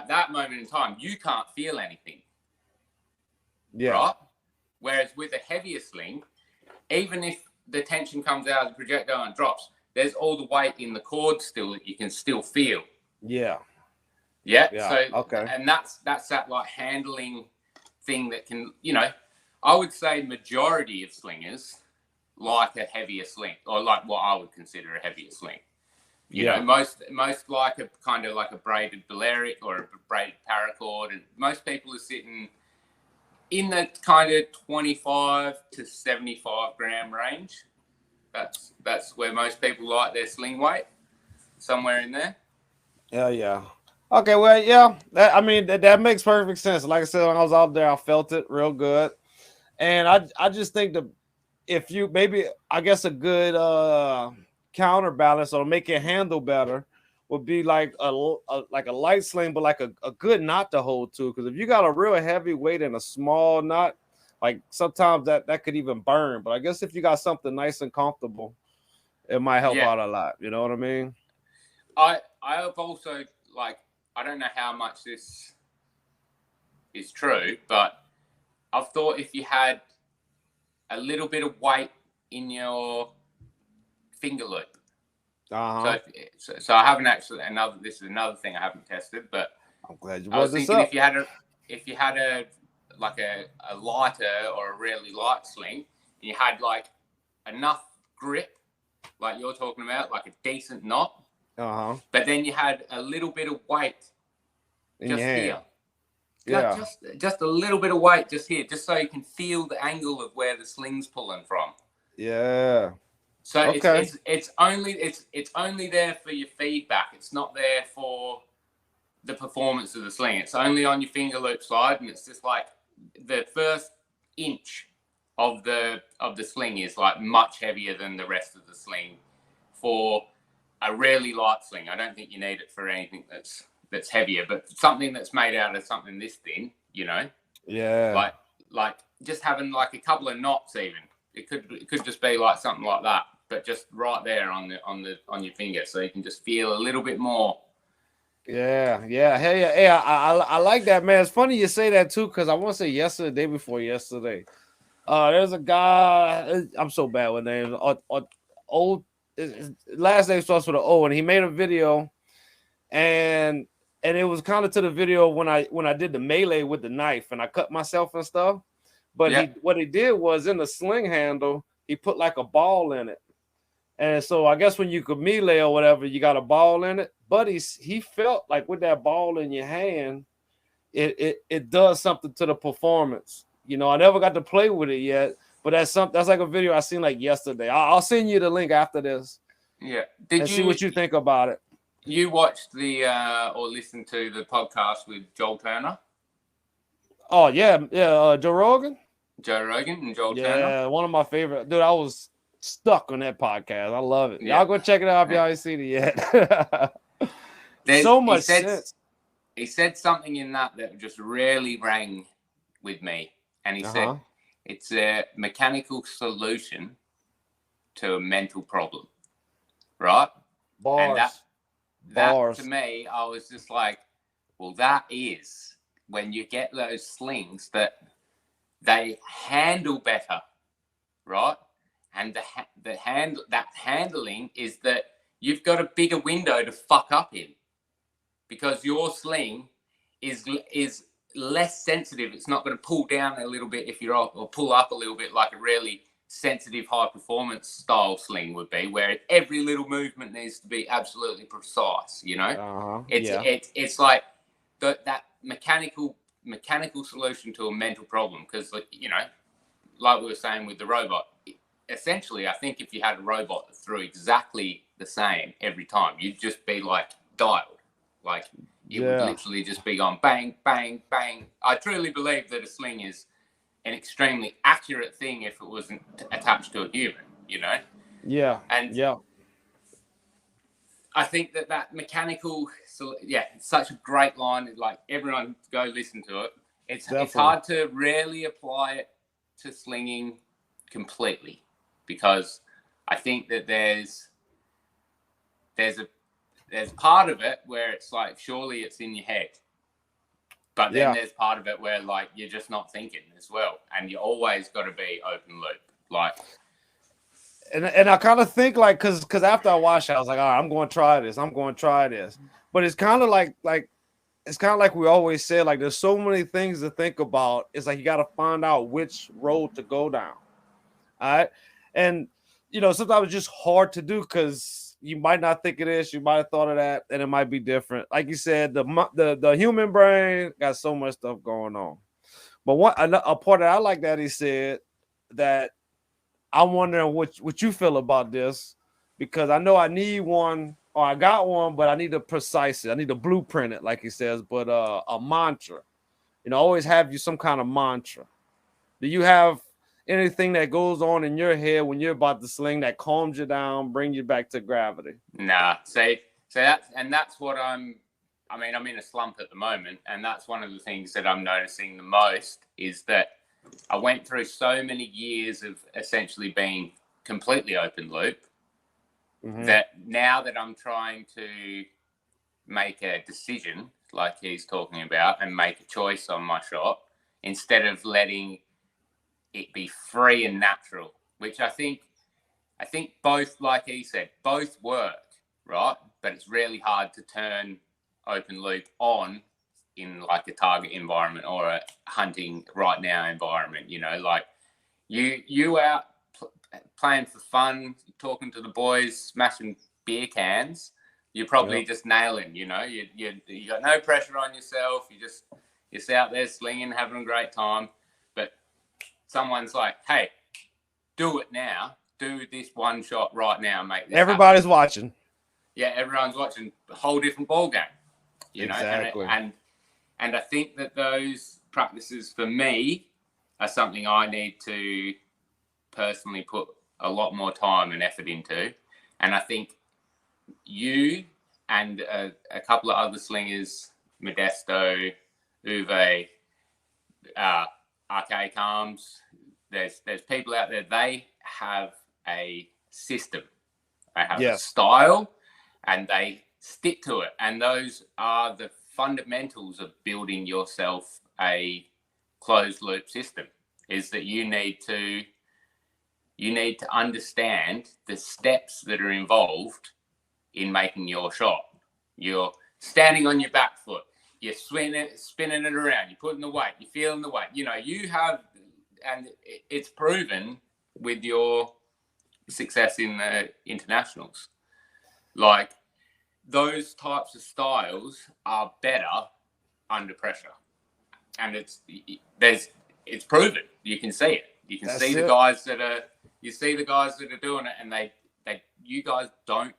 that moment in time, you can't feel anything. Yeah. Right? Whereas with a heavier sling, even if the tension comes out of the projectile and drops, there's all the weight in the cord still that you can still feel. Yeah. Yeah. Yeah. So, okay. And that's that like handling thing that can, I would say majority of slingers like a heavier sling, or like what I would consider a heavier sling. You know, most like a kind of like a braided Balearic or a braided Paracord, and most people are sitting in the kind of 25 to 75 gram range. That's where most people like their sling weight, somewhere in there. Yeah. Okay, well, yeah. That makes perfect sense. Like I said, when I was out there, I felt it real good, and I just think that if you maybe, I guess, a good counterbalance or make it handle better would be like a light sling, but like a good knot to hold to. Because if you got a real heavy weight and a small knot, like sometimes that could even burn. But I guess if you got something nice and comfortable, it might help out a lot. You know what I mean? I have also, like, I don't know how much this is true, but I've thought if you had a little bit of weight in your finger loop. Uh-huh. So I haven't actually, this is another thing I haven't tested, but I'm glad you I was brought this thinking up. if you had a lighter or a really light sling, and you had like enough grip, like you're talking about, like a decent knot, but then you had a little bit of weight in just your hand. here. Yeah. Just a little bit of weight just here, just so you can feel the angle of where the sling's pulling from. Yeah. So okay. it's only there for your feedback. It's not there for the performance of the sling. It's only on your finger loop side, and it's just like the first inch of the sling is like much heavier than the rest of the sling for a really light sling. I don't think you need it for anything that's heavier, but something that's made out of something this thin, Yeah. Like just having like a couple of knots even. It could just be like something like that, but just right there on your finger, so you can just feel a little bit more. Yeah. Hey, I like that, man. It's funny you say that too, because I want to say yesterday, the day before yesterday. There's a guy. I'm so bad with names. Old. His last name starts with an O, and he made a video, and it was kind of to the video when I did the melee with the knife, and I cut myself and stuff. But what he did was in the sling handle, he put like a ball in it. And so I guess when you could melee or whatever, you got a ball in it. But he felt like with that ball in your hand, it does something to the performance. I never got to play with it yet, but that's like a video I seen like yesterday. I'll send you the link after this. Yeah. See what you think about it. You watched or listened to the podcast with Joel Turner? Oh yeah. Joe Rogan and Joel Turner. Yeah, one of my favorite. Dude, I was stuck on that podcast. I love it. Y'all go check it out if y'all ain't seen it yet. So much sense. He said something in that just really rang with me. And he said, it's a mechanical solution to a mental problem. Right? Bars. And that to me, I was just like, well, that is when you get those slings that they handle better, right? And that handling is that you've got a bigger window to fuck up in, because your sling is less sensitive. It's not going to pull down a little bit if you're off, or pull up a little bit like a really sensitive high performance style sling would be, where every little movement needs to be absolutely precise. It's like that mechanical solution to a mental problem, because like we were saying with the robot, essentially I think if you had a robot that threw exactly the same every time, you'd just be like dialed, like it would literally just be going bang bang bang. I truly believe that a sling is an extremely accurate thing if it wasn't attached to a human, and I think that mechanical, so yeah, it's such a great line. Like everyone go listen to it. It's hard to really apply it to slinging completely, because I think that there's part of it where it's like, surely it's in your head, but then there's part of it where like you're just not thinking as well, and you always got to be open loop, like. And I kind of think like, cause after I watched it, I was like, all right, I'm going to try this. But it's kind of like it's kind of like we always say, like there's so many things to think about. It's like you got to find out which road to go down. All right, and sometimes it's just hard to do because you might not think it is. You might have thought of that, and it might be different. Like you said, the human brain got so much stuff going on. But a part that I like that he said that. I'm wondering what you feel about this, because I know I need one, or I got one, but I need to precise it. I need to blueprint it, like he says, but a mantra. Always have you some kind of mantra. Do you have anything that goes on in your head when you're about to sling that calms you down, bring you back to gravity? Nah, that's what I'm in a slump at the moment, and that's one of the things that I'm noticing the most is that I went through so many years of essentially being completely open loop that now that I'm trying to make a decision, like he's talking about, and make a choice on my shot, instead of letting it be free and natural, which I think both, like he said, both work, right? But it's really hard to turn open loop on in like a target environment or a hunting right now environment. Like you out playing for fun, talking to the boys, smashing beer cans, you're probably just nailing. You got no pressure on yourself. You're just out there slinging, having a great time. But someone's like, hey, do it now. Do this one shot right now, mate. Everybody's watching. Yeah, everyone's watching. A whole different ball game. Exactly. And I think that those practices for me are something I need to personally put a lot more time and effort into. And I think you and a couple of other slingers, Modesto, Uwe, RK Calms, there's people out there, they have a system. They have a style and they stick to it. And those are the fundamentals of building yourself a closed loop system, is that you need to understand the steps that are involved in making your shot. You're standing on your back foot, you're spinning it around, you're putting the weight, you're feeling the weight. You have, and it's proven with your success in the internationals. Like, those types of styles are better under pressure, and it's proven. You can see it. You can see the guys that are doing it, and you guys don't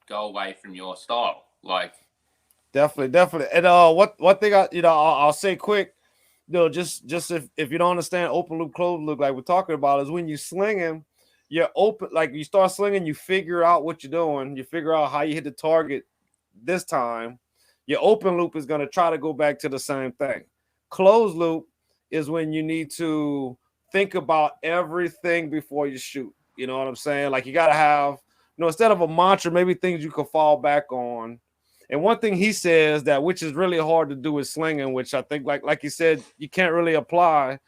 go away from your style. Like, definitely. And what thing I'll say quick, just if you don't understand open loop, closed loop, like we're talking about, is when you slinging. You're open, like you start slinging, you figure out what you're doing, you figure out how you hit the target this time. Your open loop is going to try to go back to the same thing. Closed loop is when you need to think about everything before you shoot. You know what I'm saying? Like, you got to have, instead of a mantra, maybe things you can fall back on. And one thing he says that, which is really hard to do with slinging, which I think, like he said, you can't really apply,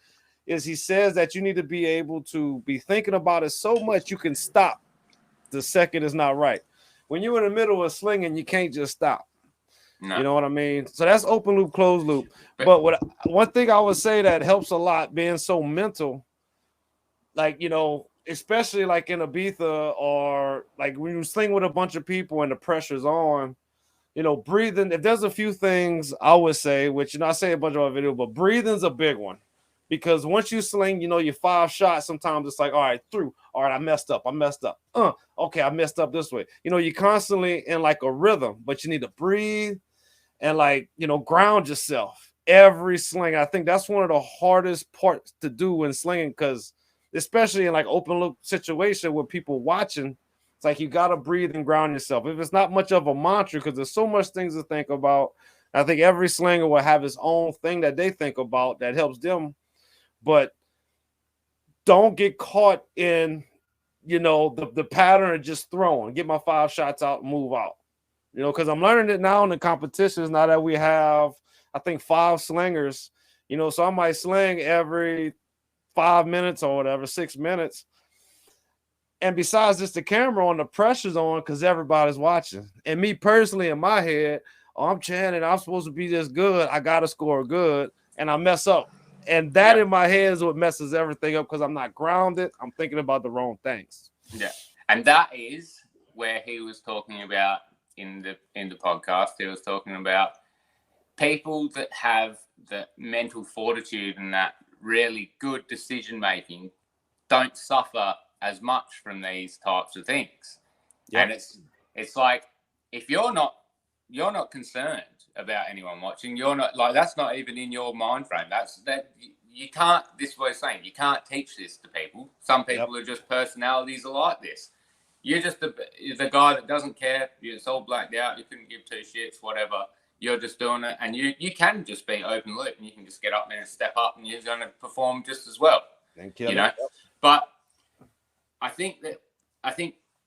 is he says that you need to be able to be thinking about it so much you can stop the second is not right. When you're in the middle of slinging, you can't just stop. No. You know what I mean? So that's open loop, closed loop. But one thing I would say that helps a lot, being so mental, like, especially like in Ibiza, or like when you sling with a bunch of people and the pressure's on, breathing. If there's a few things I would say, which, I say a bunch of our video, but breathing's a big one. Because once you sling, your 5 shots, sometimes it's like, all right, through. All right, I messed up. Okay, I messed up this way. You're constantly in like a rhythm, but you need to breathe and like, ground yourself every sling. I think that's one of the hardest parts to do when slinging, because especially in like open loop situation with people watching, It's like you got to breathe and ground yourself. If it's not much of a mantra, because there's so much things to think about. I think every slinger will have his own thing that they think about that helps them. But don't get caught in, the pattern of just throwing. Get my 5 shots out and move out. Because I'm learning it now in the competitions. Now that we have, I think, 5 slingers, so I might sling every 5 minutes or whatever, 6 minutes. And besides just the camera on, the pressure's on because everybody's watching. And me personally, in my head, I'm chanting, I'm supposed to be this good. I got to score good. And I mess up. And that in my head is what messes everything up because I'm not grounded. I'm thinking about the wrong things. Yeah. And that is where he was talking about in the podcast. He was talking about people that have the mental fortitude and that really good decision making don't suffer as much from these types of things. Yep. And it's like, if you're not concerned about anyone watching, you're not, like, that's not even in your mind frame. You can't, this is what I'm saying, you can't teach this to people. Some people are just personalities are like this. You're just the guy that doesn't care. You're so blacked out, you couldn't give 2 shits, whatever. You're just doing it, and you can just be open loop, and you can just get up there and step up, and you're going to perform just as well. Thank you. But I think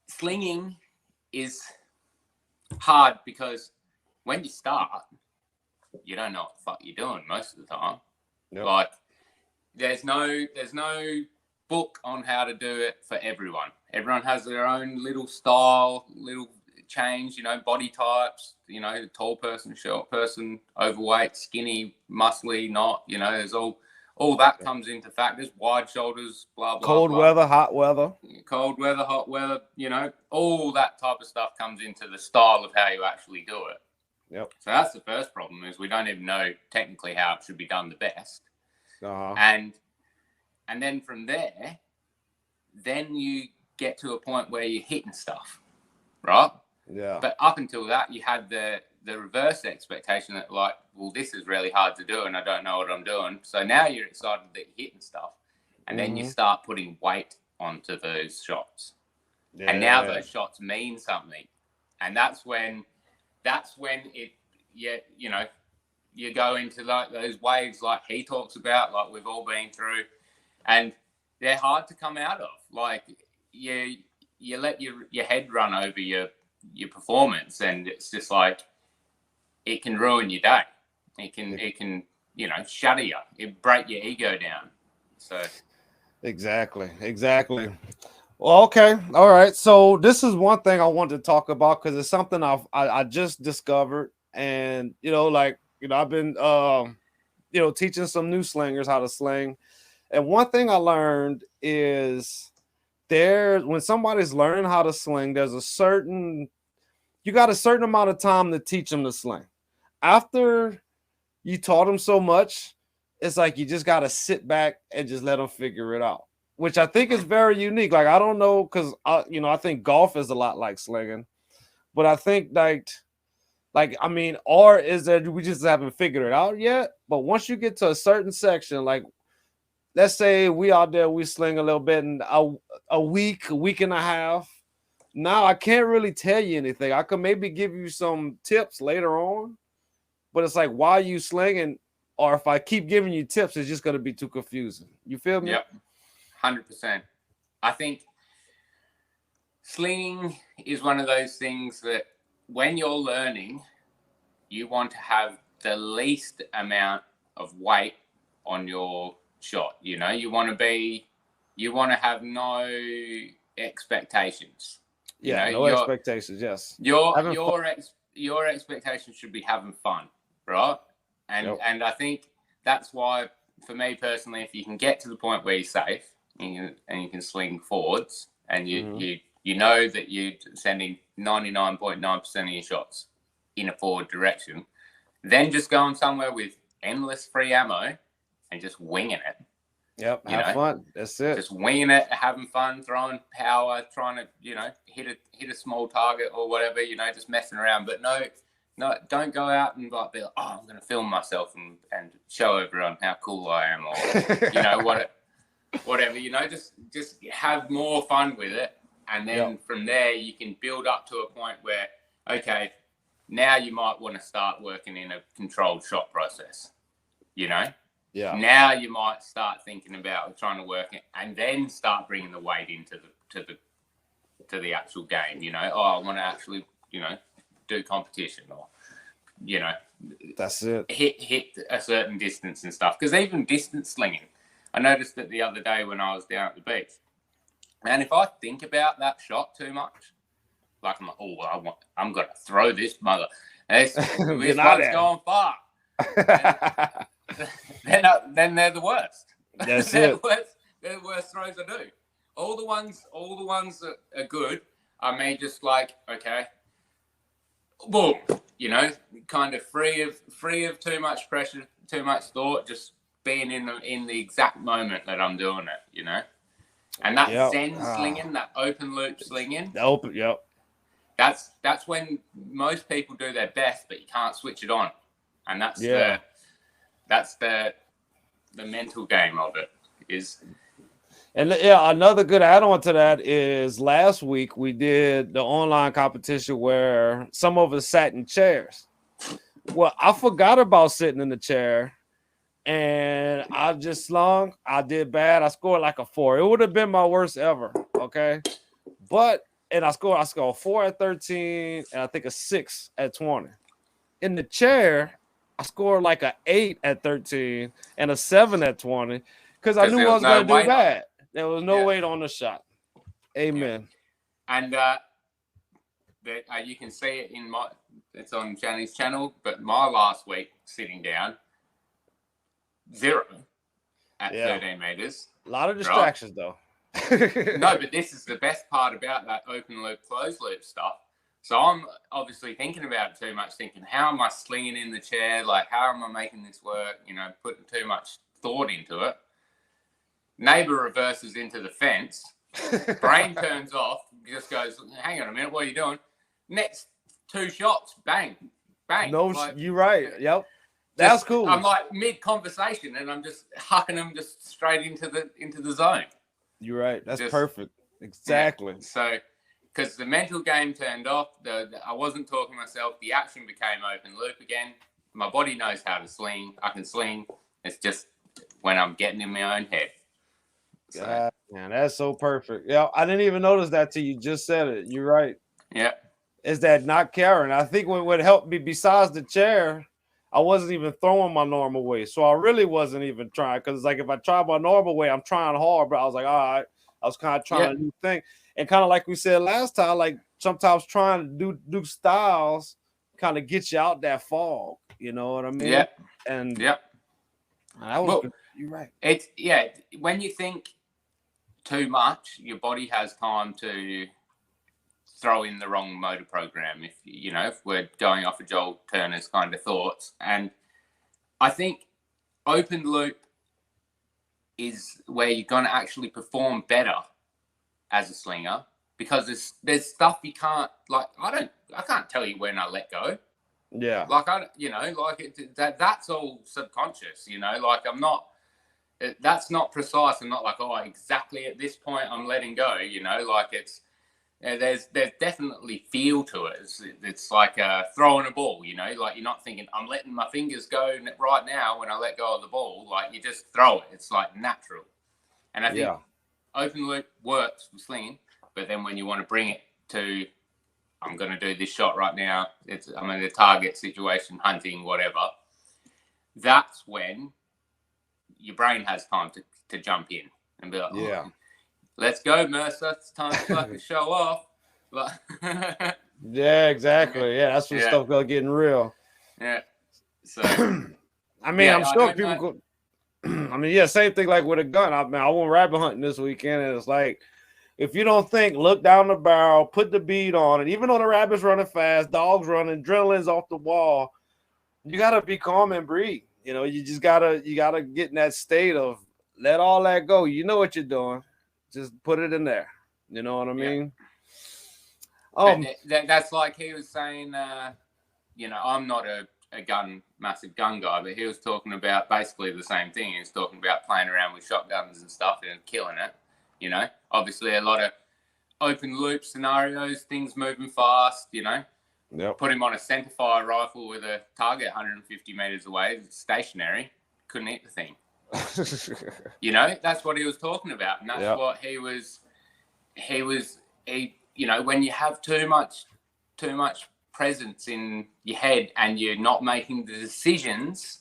slinging is hard because when you start, you don't know what the fuck you're doing most of the time. Yep. Like, there's no book on how to do it for everyone. Everyone has their own little style, little change, body types, tall person, short person, overweight, skinny, muscly, not, there's all that comes into factors, wide shoulders, blah, blah, cold blah. weather, hot weather. Cold weather, hot weather, all that type of stuff comes into the style of how you actually do it. Yep. So that's the first problem, is we don't even know technically how it should be done the best. Uh-huh. And then from there, then you get to a point where you're hitting stuff, right? Yeah. But up until that, you had the reverse expectation that, like, well, this is really hard to do and I don't know what I'm doing. So now you're excited that you're hitting stuff. And then you start putting weight onto those shots. Yeah. And now those shots mean something. And that's when you go into, like, those waves like he talks about, like we've all been through. And they're hard to come out of. Like, you let your head run over your performance, and it's just like, it can ruin your day. It can shatter you. It break your ego down. So exactly. Well, okay, all right. So this is one thing I wanted to talk about because it's something I just discovered, and I've been teaching some new slingers how to sling, and one thing I learned is when somebody's learning how to sling, you got a certain amount of time to teach them to sling. After you taught them so much, it's like you just got to sit back and just let them figure it out, which I think is very unique. Like, I don't know, because I think golf is a lot like slinging, but I think or is that we just haven't figured it out yet. But once you get to a certain section, like, let's say we out there, we sling a little bit in a week and a half. Now I can't really tell you anything. I could maybe give you some tips later on, but it's like, why are you slinging? Or if I keep giving you tips, it's just going to be too confusing. You feel me? Yep, 100%. I think slinging is one of those things that when you're learning, you want to have the least amount of weight on your shot. You want to have no expectations. No expectations. Yes. Your expectations should be having fun, right? And I think that's why, for me personally, if you can get to the point where you're safe and you can sling forwards, and you know that you're sending 99.9% of your shots in a forward direction, then just going somewhere with endless free ammo and just winging it. Yep, have fun. That's it. Just winging it, having fun, throwing power, trying to, hit a small target or whatever, just messing around. But no, don't go out and like be like, oh, I'm going to film myself and show everyone how cool I am, or whatever. Just have more fun with it, And then from there, you can build up to a point where, okay, now you might want to start working in a controlled shot process, you know? Yeah. Now you might start thinking about trying to work it and then start bringing the weight into the actual game, you know? Oh, I want to actually, you know, do competition or, you know, that's it. Hit a certain distance and stuff. Because even distance slinging, I noticed that the other day when I was down at the beach, and if I think about that shot too much, like I'm like, oh, I'm gonna throw this mother. This one's going far. Then they're the worst. That's they're it. They're the worst throws I do. All the ones that are good, I may just like, okay, boom, you know, kind of free of too much pressure, too much thought, just being in the exact moment that I'm doing it, you know. And that Zen slinging, that open loop slinging. That's when most people do their best, but you can't switch it on. And that's the mental game of it is. And another good add-on to that is last week we did the online competition where some of us sat in chairs. Well, I forgot about sitting in the chair. And I just slung. I did bad. I scored like a 4. It would have been my worst ever. Okay. But, and I scored 4 at 13 and I think a 6 at 20. In the chair, I scored like a 8 at 13 and a 7 at 20 because I knew I was going to do bad. There was no weight on the shot. Amen. Yeah. And you can see it it's on Jenny's channel, but my last week sitting down, 0 at 13 meters. A lot of distractions, though. No, but this is the best part about that open loop, closed loop stuff. So I'm obviously thinking about it too much, thinking, how am I slinging in the chair? Like, how am I making this work? You know, putting too much thought into it. Neighbor reverses into the fence. Brain turns off. Just goes, hang on a minute, what are you doing? Next 2 shots, bang, bang. No, like, you're right. Yep. That's cool. I'm like mid-conversation and I'm just hucking them just straight into the zone. You're right. That's perfect. Exactly. Yeah. So, because the mental game turned off, I wasn't talking to myself. The action became open loop again. My body knows how to sling. I can sling. It's just when I'm getting in my own head. So. Man, that's so perfect. Yeah, I didn't even notice that till you just said it. You're right. Yeah. Is that not caring? I think what helped me besides the chair, I wasn't even throwing my normal way. So I really wasn't even trying because it's like if I try my normal way, I'm trying hard, but I was like, all right, I was kind of trying a new thing. And kind of like we said last time, like sometimes trying to do styles kind of gets you out that fog. You know what I mean? Yeah. And that was good. You're right. It's when you think too much, your body has time to throw in the wrong motor program. If we're going off of Joel Turner's kind of thoughts, and I think open loop is where you're going to actually perform better as a slinger because there's stuff you can't I can't tell you when I let go. Yeah. That's all subconscious. I'm not. That's not precise. I'm not like, exactly at this point I'm letting go. There's definitely feel to it. It's like throwing a ball. Like you're not thinking I'm letting my fingers go right now when I let go of the ball. Like you just throw it. It's like natural. And I think open loop works for slinging, but then when you want to bring it to, I'm going to do this shot right now. I'm in a target situation, hunting, whatever. That's when your brain has time to jump in and be like, let's go, Mersa. It's time to fucking show off. Yeah, exactly. Yeah, that's when stuff got getting real. Yeah. So, I mean, I'm sure people go. I mean, same thing like with a gun. I went rabbit hunting this weekend, and it's like, if you don't think, look down the barrel, put the bead on, and even though the rabbit's running fast, dogs running, adrenaline's off the wall, you gotta be calm and breathe. You just gotta get in that state of let all that go. You know what you're doing. Just put it in there. You know what I mean? That's like he was saying, I'm not a massive gun guy, but he was talking about basically the same thing. He was talking about playing around with shotguns and stuff and killing it. Obviously a lot of open loop scenarios, things moving fast, you know. Yep. Put him on a centerfire rifle with a target 150 meters away, stationary, couldn't hit the thing. You know, that's what he was talking about, and that's what he was. You know, when you have too much presence in your head and you're not making the decisions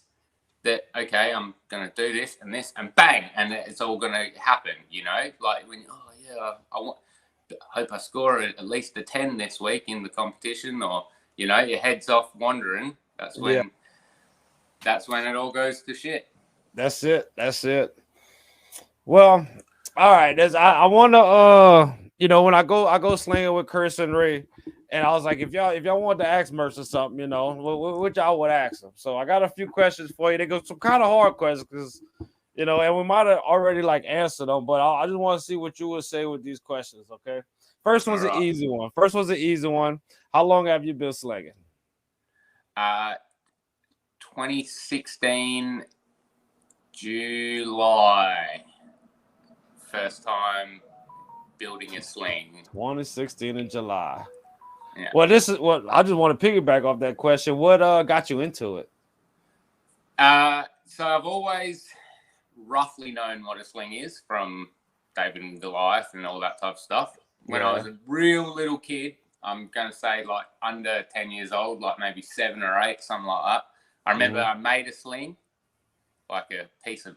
that, okay, I'm going to do this and bang, and it's all going to happen, you know, like when, I hope I score at least a 10 this week in the competition, or, you know, your head's off wandering. That's when it all goes to shit. That's it. Well, all right. I want to, you know, when I go slinging with Chris and Ray, and I was like, if y'all wanted to ask Mersa something, you know, what y'all would ask him. So I got a few questions for you. They go some kind of hard questions because, you know, and we might have already like answered them, but I just want to see what you would say with these questions. Okay. First one's an easy one. How long have you been slinging? 2016 July. First time building a sling. 2016 in July. Yeah. Well, this is what I just want to piggyback off that question. What got you into it? So I've always roughly known what a sling is from David and Goliath and all that type of stuff. When I was a real little kid, I'm going to say like under 10 years old, like maybe 7 or 8, something like that. I remember I made a sling, like a piece of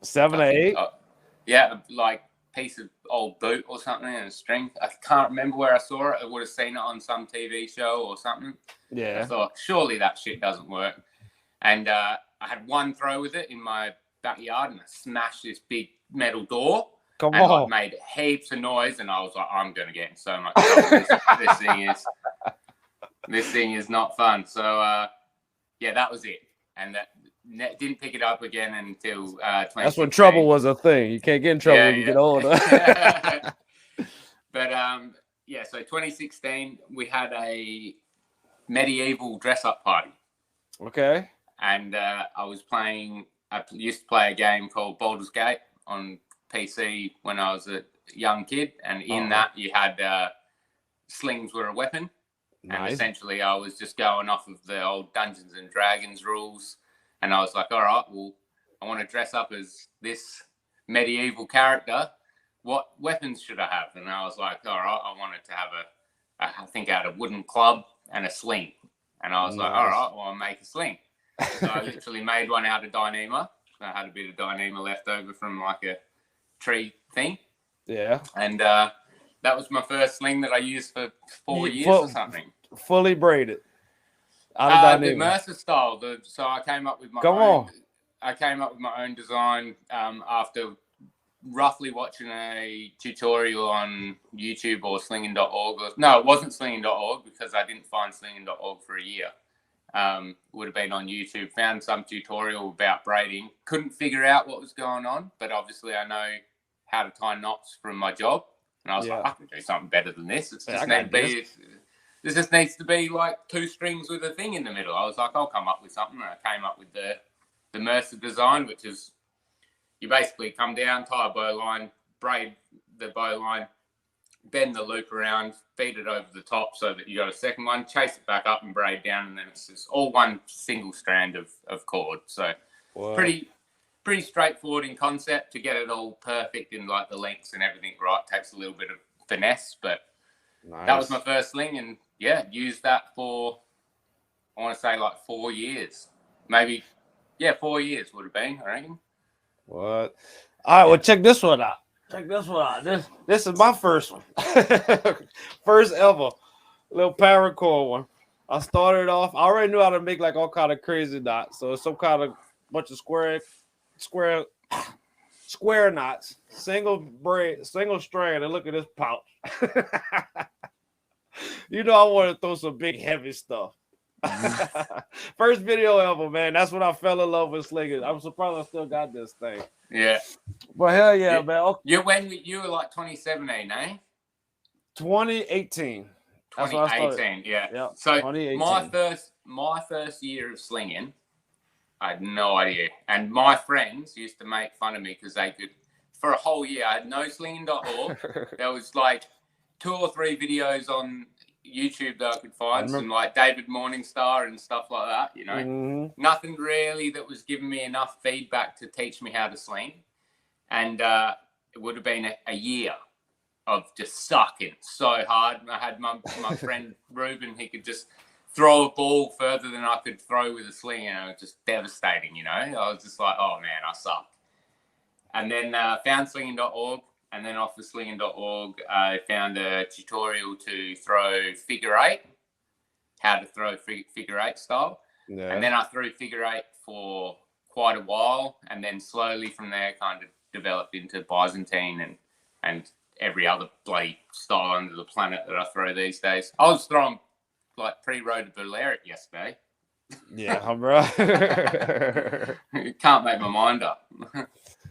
7 or 8. Like piece of old boot or something and a string. I can't remember where I saw it. I would have seen it on some TV show or something. Yeah. I thought, surely that shit doesn't work. And I had one throw with it in my backyard, and I smashed this big metal door. Come on. Like, made heaps of noise, and I was like, I'm going to get in so much trouble. This thing is not fun. So, that was it. And that didn't pick it up again until 2016. That's when trouble was a thing. You can't get in trouble when you get older. But so 2016 we had a medieval dress-up party. Okay. And I used to play a game called Baldur's Gate on PC when I was a young kid, and in that you had slings were a weapon. Nice. And essentially I was just going off of the old Dungeons and Dragons rules. And I was like, all right, well, I want to dress up as this medieval character. What weapons should I have? And I was like, all right, I wanted to have I think I had a wooden club and a sling. And I was like, all right, well, I'll make a sling. So I literally made one out of dyneema. I had a bit of dyneema left over from like a tree thing. Yeah. And that was my first sling that I used for 4 years or something. Fully braided. The Mersa style. So I came up with my I came up with my own design after roughly watching a tutorial on YouTube or slinging.org. No, it wasn't slinging.org because I didn't find slinging.org for a year. Would have been on YouTube. Found some tutorial about braiding. Couldn't figure out what was going on, but obviously I know how to tie knots from my job. And I was like, I can do something better than this. This just needs to be like 2 strings with a thing in the middle. I was like, I'll come up with something. And I came up with the Mersa design, which is you basically come down, tie a bow line, braid the bow line, bend the loop around, feed it over the top so that you got a second one, chase it back up and braid down, and then it's just all one single strand of cord. So pretty straightforward in concept. To get it all perfect in like the lengths and everything right takes a little bit of finesse, but that was my first sling, and used that for, I want to say like 4 years. Maybe, 4 years would have been, I reckon. What? All right, well, check this one out. This is my first one. First ever. Little Paracord one. I started off, I already knew how to make like all kind of crazy knots. So it's some kind of bunch of square knots, single strand, and look at this pouch. You know, I want to throw some big heavy stuff. First video ever, man. That's when I fell in love with slinging. I'm surprised I still got this thing. Yeah. But hell yeah, man. Okay. You were like 2017, eh? 2018. 2018, yeah. So my first year of slinging, I had no idea. And my friends used to make fun of me because they could, for a whole year, I had no slinging.org. There was like 2 or 3 videos on YouTube that I could find, some like David Morningstar and stuff like that, you know. Mm-hmm. Nothing really that was giving me enough feedback to teach me how to sling. And it would have been a year of just sucking so hard. And I had my friend Ruben, he could just throw a ball further than I could throw with a sling, and it was just devastating, you know. I was just like, oh man, I suck. And then found slinging.org, and then off the slinging.org, I found a tutorial to throw figure 8, how to throw figure 8 style. Yeah. And then I threw figure 8 for quite a while, and then slowly from there kind of developed into Byzantine and every other bloody style under the planet that I throw these days. I was throwing like pre-rotor Balearic yesterday. Yeah, I'm right. Can't make my mind up.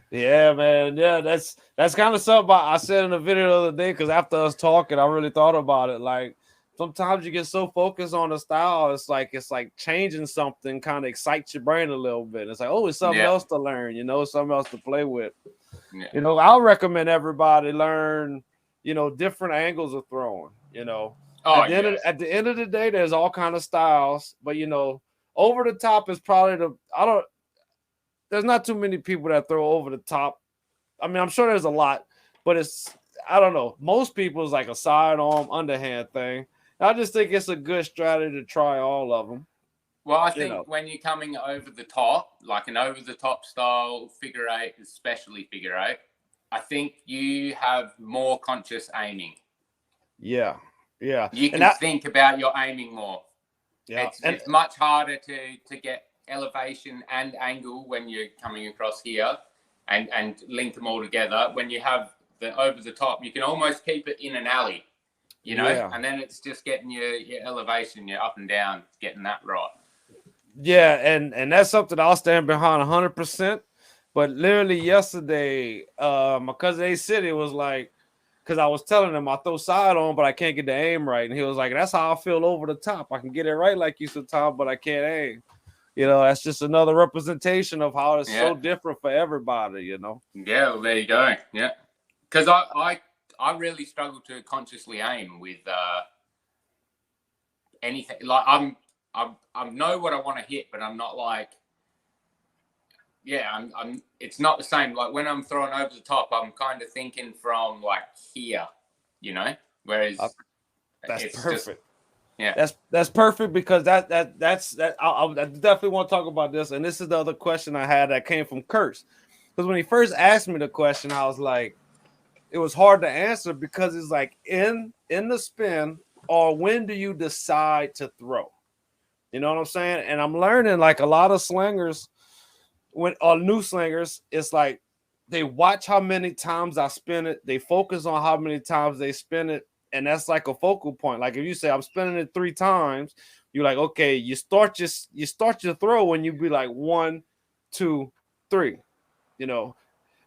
Yeah, man. Yeah, that's kind of something I said in the video the other day, because after us talking, I really thought about it. Like, sometimes you get so focused on the style, it's like changing something kind of excites your brain a little bit. It's like, oh, it's something else to learn, you know, something else to play with. Yeah. You know, I'll recommend everybody learn, you know, different angles of throwing, you know. Oh, at the end of the day, there's all kind of styles, but you know, over the top is probably there's not too many people that throw over the top. I mean, I'm sure there's a lot, but I don't know. Most people is like a sidearm, underhand thing. I just think it's a good strategy to try all of them. Well, I think when you're coming over the top, like an over the top style figure 8, especially figure 8, I think you have more conscious aiming. Yeah. Yeah. You can think about your aiming more. Yeah. It's much harder to get elevation and angle when you're coming across here and link them all together. When you have the over the top, you can almost keep it in an alley, you know, and then it's just getting your elevation, your up and down, getting that right. Yeah, and that's something I'll stand behind 100%. But literally yesterday, my cousin A City was like, because I was telling him I throw side on, but I can't get the aim right. And he was like, that's how I feel over the top. I can get it right like you said, Tom, but I can't aim. You know, that's just another representation of how it's so different for everybody, you know? Yeah, well, there you go. Yeah. Because I really struggle to consciously aim with anything. Like, I know what I want to hit, but I'm not like, I'm it's not the same. Like when I'm throwing over the top, I'm kind of thinking from like here, you know, whereas that's perfect. Just, that's perfect, because that's I definitely want to talk about this. And this is the other question I had that came from Kurtz, because when he first asked me the question, I was like, it was hard to answer, because it's like in the spin, or when do you decide to throw? You know what I'm saying? And I'm learning, like, a lot of slingers, new slingers, it's like they watch how many times I spin it, they focus on how many times they spin it, and that's like a focal point. Like if you say I'm spinning it 3 times, you're like, okay, you start your throw when you be like 1, 2, 3. You know,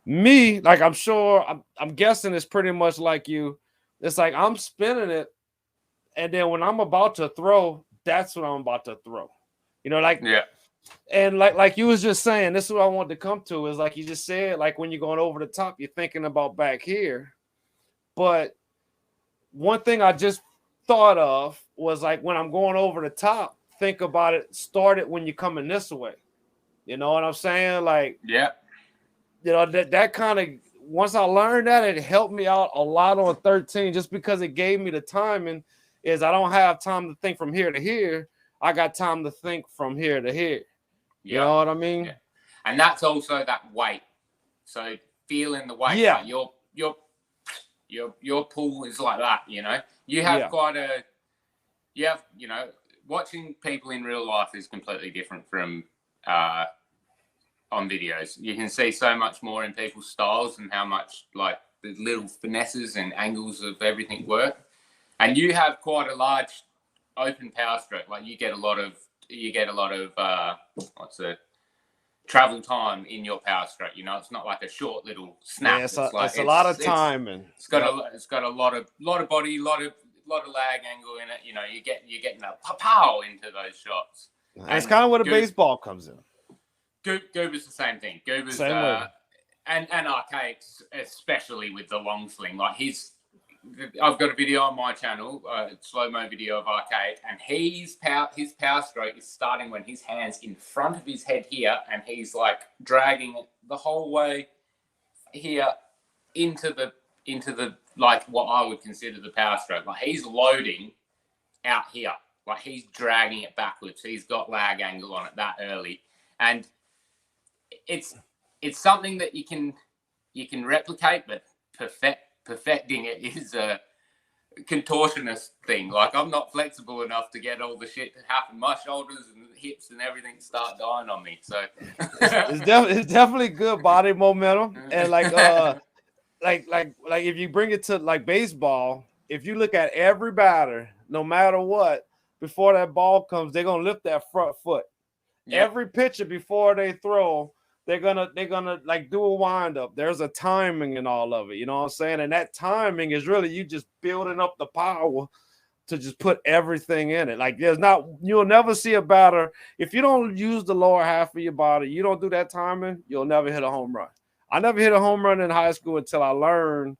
me, like I'm guessing it's pretty much like you. It's like I'm spinning it, and then when I'm about to throw, that's what I'm about to throw. You know, like and like you was just saying, this is what I want to come to, is like you just said, like when you're going over the top, you're thinking about back here. But one thing I just thought of was like when I'm going over the top, think about it, start it when you're coming this way. You know what I'm saying? Like, you know, that kind of, once I learned that, it helped me out a lot on 13, just because it gave me the timing. Is I don't have time to think from here to here. I got time to think from here to here. You know what I mean? Yeah. And that's also that weight. So feeling the weight. Yeah. Like your pull is like that, you know. You have you know, watching people in real life is completely different from on videos. You can see so much more in people's styles and how much like the little finesses and angles of everything work. And you have quite a large open power stroke. Like you get a lot of what's the travel time in your power stroke. You know, it's not like a short little snap. Yeah, it's a lot of time, and it's got a lot of body, lot of lag angle in it. You know, you're getting a pow into those shots. And it's kind of where the baseball comes in. Goober's the same thing. Goober's same way. And Archaic's, especially with the long sling, like I've got a video on my channel, slow-mo video of Arcade, and his power stroke is starting when his hand's in front of his head here, and he's like dragging it the whole way here into the like what I would consider the power stroke. Like he's loading out here, like he's dragging it backwards. He's got lag angle on it that early, and it's something that you can replicate, but perfecting it is a contortionist thing. Like I'm not flexible enough to get all the shit to happen. My shoulders and hips and everything start dying on me. So it's definitely good body momentum, and like if you bring it to like baseball, if you look at every batter, no matter what, before that ball comes, they're gonna lift that front foot. Yep. Every pitcher before they throw, they're gonna like do a wind up. There's a timing in all of it, you know what I'm saying? And that timing is really you just building up the power to just put everything in it. Like you'll never see a batter if you don't use the lower half of your body. You don't do that timing, you'll never hit a home run. I never hit a home run in high school until I learned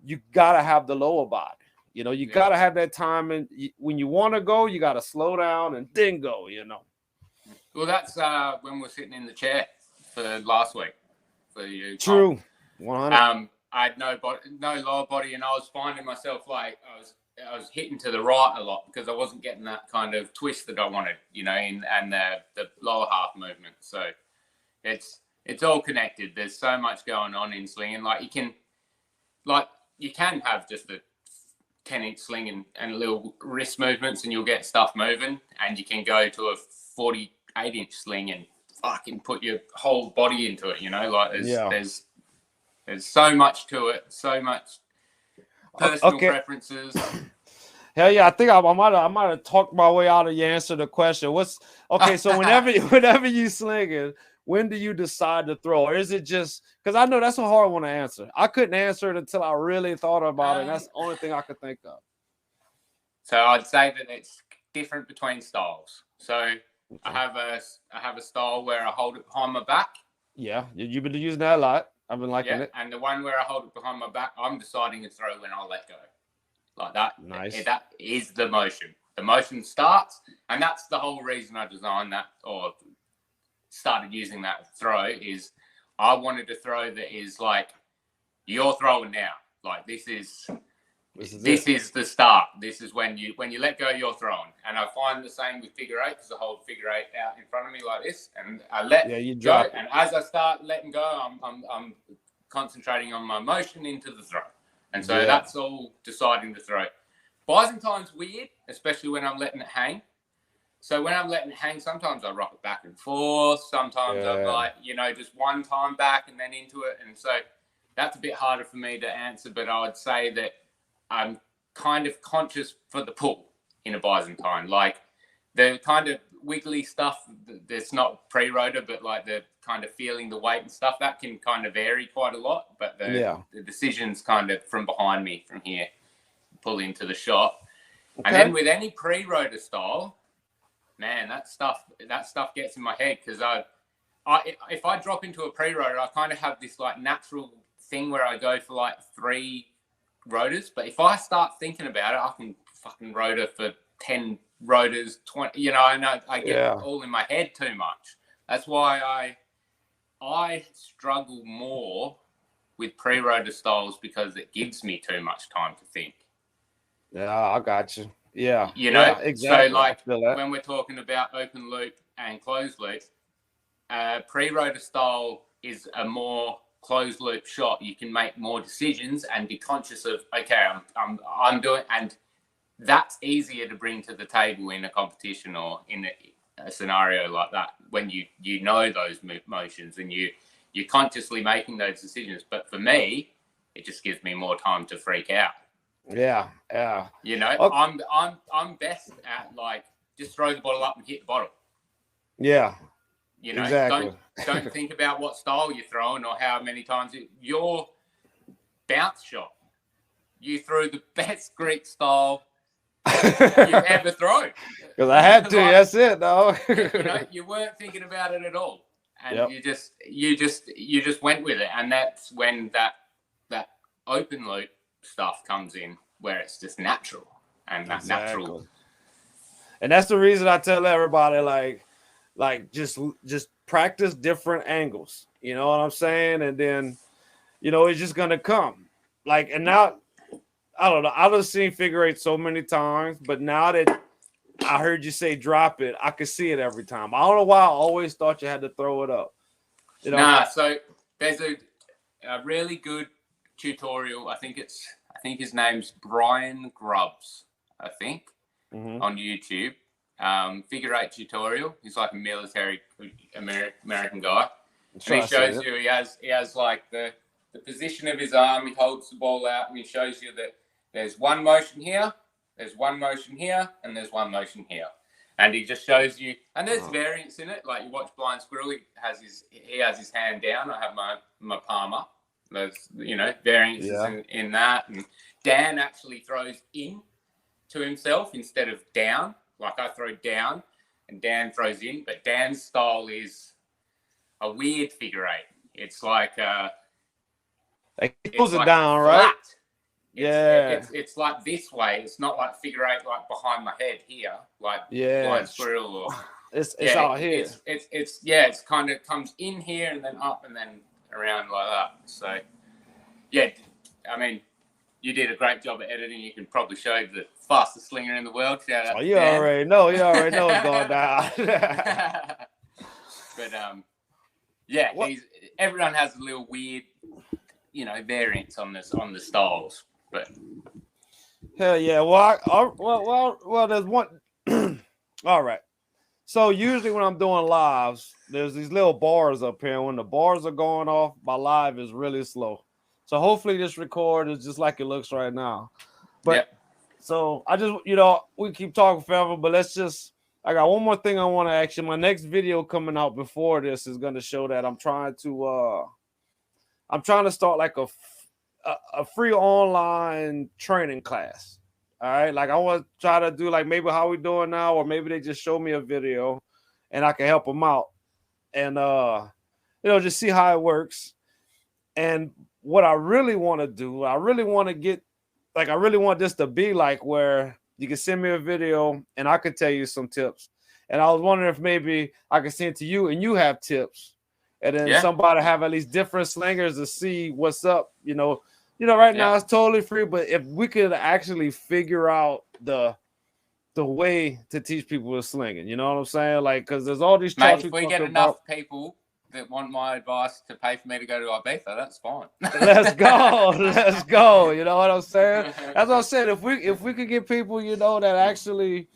you gotta have the lower body. You know, you gotta have that timing. When you want to go, you gotta slow down and then go. You know. Well, that's when we're sitting in the chair for last week for you. True. 100. I had no lower body, and I was finding myself like I was hitting to the right a lot because I wasn't getting that kind of twist that I wanted, you know, and the lower half movement. So it's all connected. There's so much going on in slinging. Like you can have just a 10-inch sling and little wrist movements, and you'll get stuff moving, and you can go to a 48-inch sling and fucking put your whole body into it, you know, like there's so much to it, so much personal preferences. Hell yeah, I think I might have talked my way out of your answer to the question. So whenever you slinging, when do you decide to throw? Or is it just because I know that's a hard one to answer. I couldn't answer it until I really thought about it, and that's the only thing I could think of. So I'd say that it's different between styles. So I have a style where I hold it behind my back. Yeah, you've been using that a lot. I've been liking it. And the one where I hold it behind my back, I'm deciding to throw when I let go. Like that. Nice. That is the motion. The motion starts, and that's the whole reason I designed that or started using that throw is I wanted to throw that is like you're throwing now. Like this is the start. This is when you let go, you're throwing. And I find the same with figure eight because I hold figure eight out in front of me like this, and I let go. And as I start letting go, I'm concentrating on my motion into the throw. And so that's all deciding to throw. Byzantine's weird, especially when I'm letting it hang. So when I'm letting it hang, sometimes I rock it back and forth. Sometimes I'm like, you know, just one time back and then into it. And so that's a bit harder for me to answer. But I would say that I'm kind of conscious for the pull in a Byzantine. Like the kind of wiggly stuff that's not pre-rotor, but like the kind of feeling the weight and stuff, that can kind of vary quite a lot. But the decision's kind of from behind me from here, pull into the shot. Okay. And then with any pre-rotor style, man, that stuff gets in my head because if I drop into a pre-rotor, I kind of have this like natural thing where I go for like 3 rotors. But if I start thinking about it, I can fucking rotor for 10 rotors, 20. You know, I get all in my head too much. That's why I struggle more with pre-rotor styles because it gives me too much time to think. Yeah, I got you. Yeah. You know, exactly. So like when we're talking about open loop and closed loop, pre-rotor style is a more closed loop shot. You can make more decisions and be conscious of, okay, I'm doing, and that's easier to bring to the table in a competition or in a scenario like that when you know those motions and you're consciously making those decisions. But for me, it just gives me more time to freak out. Yeah. You know, okay. I'm best at like just throw the bottle up and hit the bottle. Yeah. You know, exactly. don't think about what style you're throwing or how many times your bounce shot. You threw the best Greek style you've ever thrown. Because I had to. That's it, though. You know, you weren't thinking about it at all, and you just went with it, and that's when that open loop stuff comes in where it's just natural and that natural. And that's the reason I tell everybody, like just practice different angles. You know what I'm saying? And then, you know, it's just gonna come. Like, and now, I don't know. I've just seen figure eight so many times, but now that I heard you say drop it, I can see it every time. I don't know why I always thought you had to throw it up. You know? Nah, so there's a really good tutorial. I think his name's Brian Grubbs, I think, on YouTube. Figure eight tutorial. He's like a military American guy. And he shows you, he has like the position of his arm. He holds the ball out and he shows you that there's one motion here, there's one motion here, and there's one motion here. And he just shows you, and there's variants in it. Like you watch Blind Squirrel, he has his hand down. I have my palm up. There's, you know, variances in that. And Dan actually throws in to himself instead of down. Like I throw down and Dan throws in, but Dan's style is a weird figure eight. It's like it pulls it down, right? It's like this way. It's not like figure eight like behind my head here, like Blind Squirrel or it's out here. It's kind of comes in here and then up and then around like that. So yeah, I mean, you did a great job at editing. You can probably show the fastest slinger in the world. Shout out to you Dan. already know it's going down. But everyone has a little weird, you know, variants on the styles. But hell yeah. Well, there's one. All right. So usually when I'm doing lives, there's these little bars up here. When the bars are going off, my live is really slow. So hopefully this record is just like it looks right now. But so I just, you know, we keep talking forever, but I got one more thing I want to ask you. My next video coming out before this is going to show that I'm trying to start like a free online training class. All right. Like I want to try to do like maybe how we doing now, or maybe they just show me a video and I can help them out and, you know, just see how it works. And what I really want to do, I really want this to be like where you can send me a video and I could tell you some tips. And I was wondering if maybe I could send it to you and you have tips. And then somebody have at least different slingers to see what's up. You know, right now it's totally free, but if we could actually figure out the way to teach people with slinging, you know what I'm saying? Like, because there's all these charts. Mate, if we get enough people that want my advice to pay for me to go to Ibiza, that's fine. Let's go. You know what I'm saying? That's what I said. If we could get people, you know, that actually,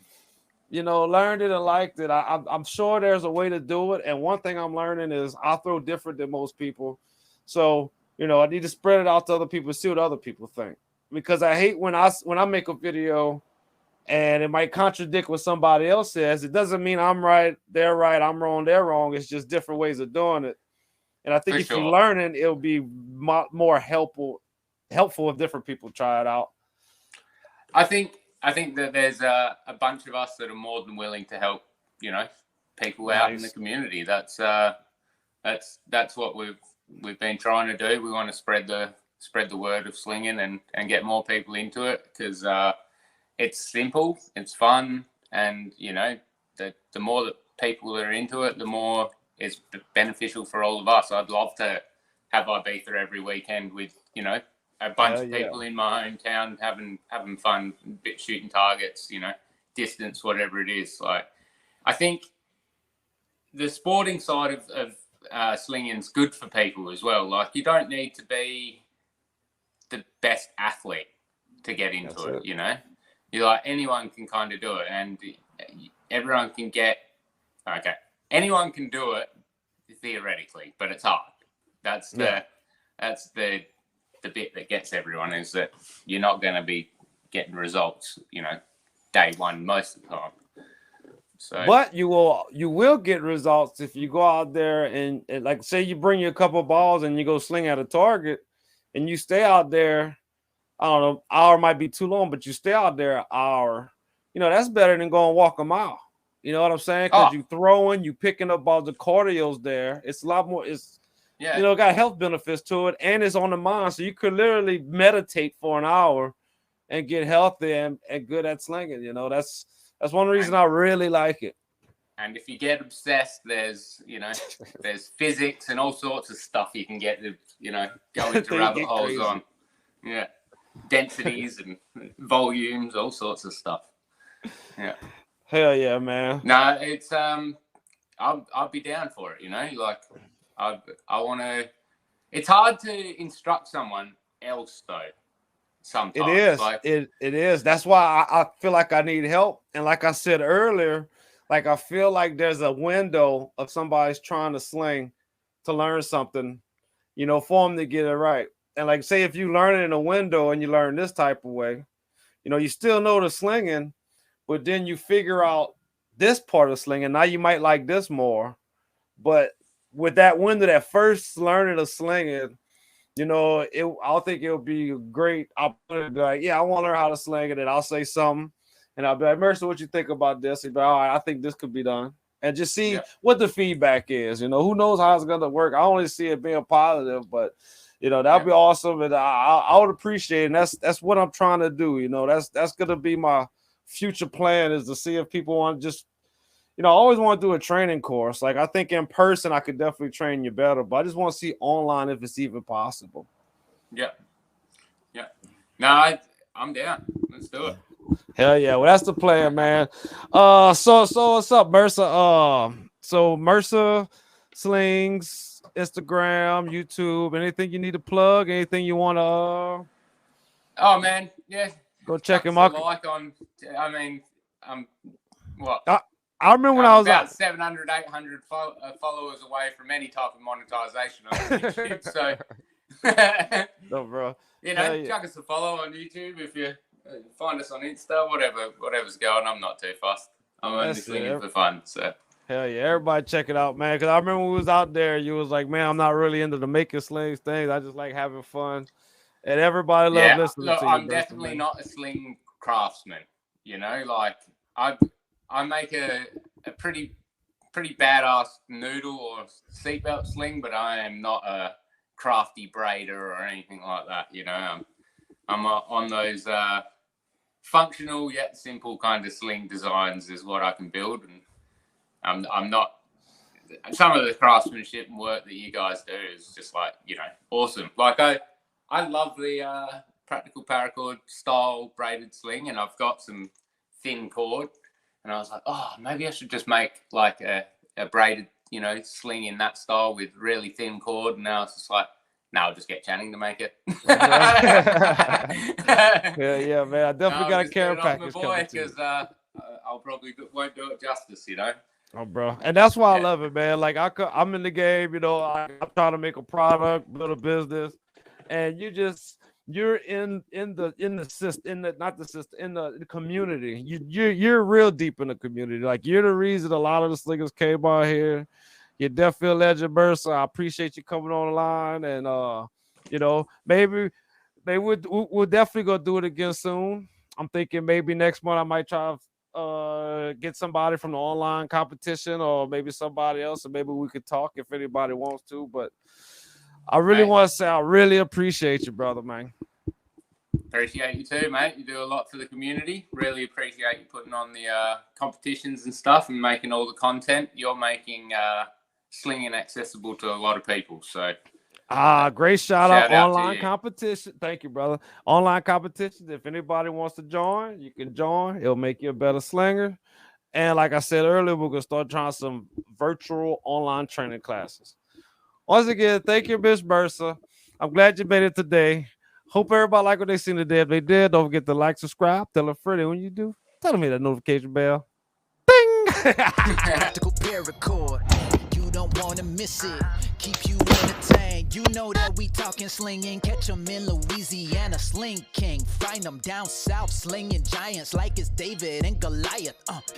you know, learned it and liked it, I'm sure there's a way to do it. And one thing I'm learning is I throw different than most people. So, you know, I need to spread it out to other people, see what other people think. Because I hate when I make a video and it might contradict what somebody else says. It doesn't mean I'm right, they're right, I'm wrong, they're wrong. It's just different ways of doing it. And I think you're learning, it'll be more helpful if different people try it out. I think that there's a bunch of us that are more than willing to help, you know, people out in the community. That's what we've been trying to do. We want to spread the word of slinging and get more people into it because it's simple, it's fun, and you know, the more that people are into it, the more it's beneficial for all of us. I'd love to have Ibiza every weekend with, you know, a bunch of people in my hometown having fun, shooting targets, you know, distance, whatever it is. Like, I think the sporting side of slinging is good for people as well. Like, you don't need to be the best athlete to get into it, you know. You're like, anyone can kind of do it, and everyone can anyone can do it theoretically, but it's hard. That's the bit that gets everyone, is that you're not going to be getting results, you know, day one most of the time. So, but you will get results if you go out there and like say you bring you a couple of balls and you go sling at a target and you stay out there. I don't know, hour might be too long, but you stay out there an hour. You know, that's better than going walk a mile. You know what I'm saying? Because you throwing, you picking up balls, the cardio's there. It's a lot more. It's Yeah. You know, got health benefits to it, and it's on the mind. So you could literally meditate for an hour and get healthy and good at slinging. You know, that's one reason I really like it. And if you get obsessed, there's there's physics and all sorts of stuff you can get to go into rabbit holes crazy. On. Yeah, densities and volumes, all sorts of stuff. Yeah. Hell yeah, man. No, it's I'll be down for it. Like I want to. It's hard to instruct someone else though. Sometimes it is. It is. That's why I feel like I need help. And like I said earlier, like I feel like there's a window of somebody's trying to sling to learn something, for them to get it right. And like say if you learn it in a window and you learn this type of way, you still know the slinging, but then you figure out this part of slinging. Now you might like this more. But with that window, that first learning of slinging, I think it'll be a great opportunity to be like, yeah, I want to learn how to sling it. And I'll say something. And I'll be like, Mersa, what you think about this? He'll be like, all right, I think this could be done. And just see what the feedback is. Who knows how it's going to work. I only see it being positive, but, that'd be awesome. And I would appreciate it. And that's what I'm trying to do. That's going to be my future plan is to see if people want to just, I always want to do a training course. Like I think in person, I could definitely train you better, but I just want to see online if it's even possible. Yeah. Yeah. No, I'm down. Let's do it. Hell yeah. Well, that's the plan, man. So what's up, Mersa? So Mersa Slings, Instagram, YouTube, anything you need to plug, anything you want to Oh man, yeah. Go check him out. I remember when I was about 700, 800 followers away from any type of monetization on YouTube. So, no, bro. Chuck us a follow on YouTube if you find us on Insta, whatever's going. I'm not too fussed. I'm only slinging for fun. So, hell yeah, everybody check it out, man. Because I remember when we was out there, you was like, man, I'm not really into the making slings things. I just like having fun, and everybody loved listening to you. I'm definitely not a sling craftsman. Like I make a pretty badass noodle or seatbelt sling, but I am not a crafty braider or anything like that. I'm on those functional yet simple kind of sling designs is what I can build, and I'm not. Some of the craftsmanship and work that you guys do is just like awesome. Like I love the practical paracord style braided sling, and I've got some thin cord. And I was like, oh, maybe I should just make like a braided, sling in that style with really thin cord. And now it's just like, I'll just get Channing to make it. yeah, man. I definitely got a care package coming because I'll probably won't do it justice, Oh, bro. And that's why I love it, man. Like I'm in the game, I'm trying to make a product, build a business, and you're in the system, not the system, in the community. You're real deep in the community. Like you're the reason a lot of the slingers came out here. You're definitely a legend, Mersa. I appreciate you coming on the line, and maybe we'll definitely go do it again soon. I'm thinking maybe next month I might try to get somebody from the online competition, or maybe somebody else, and maybe we could talk if anybody wants to. But I really want to say I really appreciate you, brother, man. Appreciate you too, mate. You do a lot for the community. Really appreciate you putting on the competitions and stuff and making all the content. You're making slinging accessible to a lot of people. So, great shout out online competition. Thank you, brother. Online competitions. If anybody wants to join, you can join. It'll make you a better slinger. And like I said earlier, we're going to start trying some virtual online training classes. Once again, thank you, Mitch Mersa. I'm glad you made it today. Hope everybody liked what they seen today. If they did, don't forget to like, subscribe, tell a friend. When you do, tell them hit that notification bell. Ding! Practical paracord. You don't want to miss it. Keep you entertained. You know that we talking slinging. Catch them in Louisiana, Sling King. Find them down south, slinging giants like it's David and Goliath.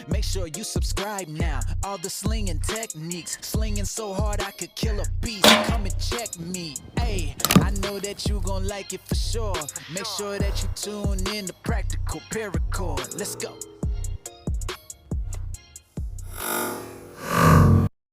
Make sure you subscribe now. All the slinging techniques. Slinging so hard I could kill a beast. Come and check me. Hey, I know that you gon' like it for sure. Make sure that you tune in to Practical Paracord. Let's go.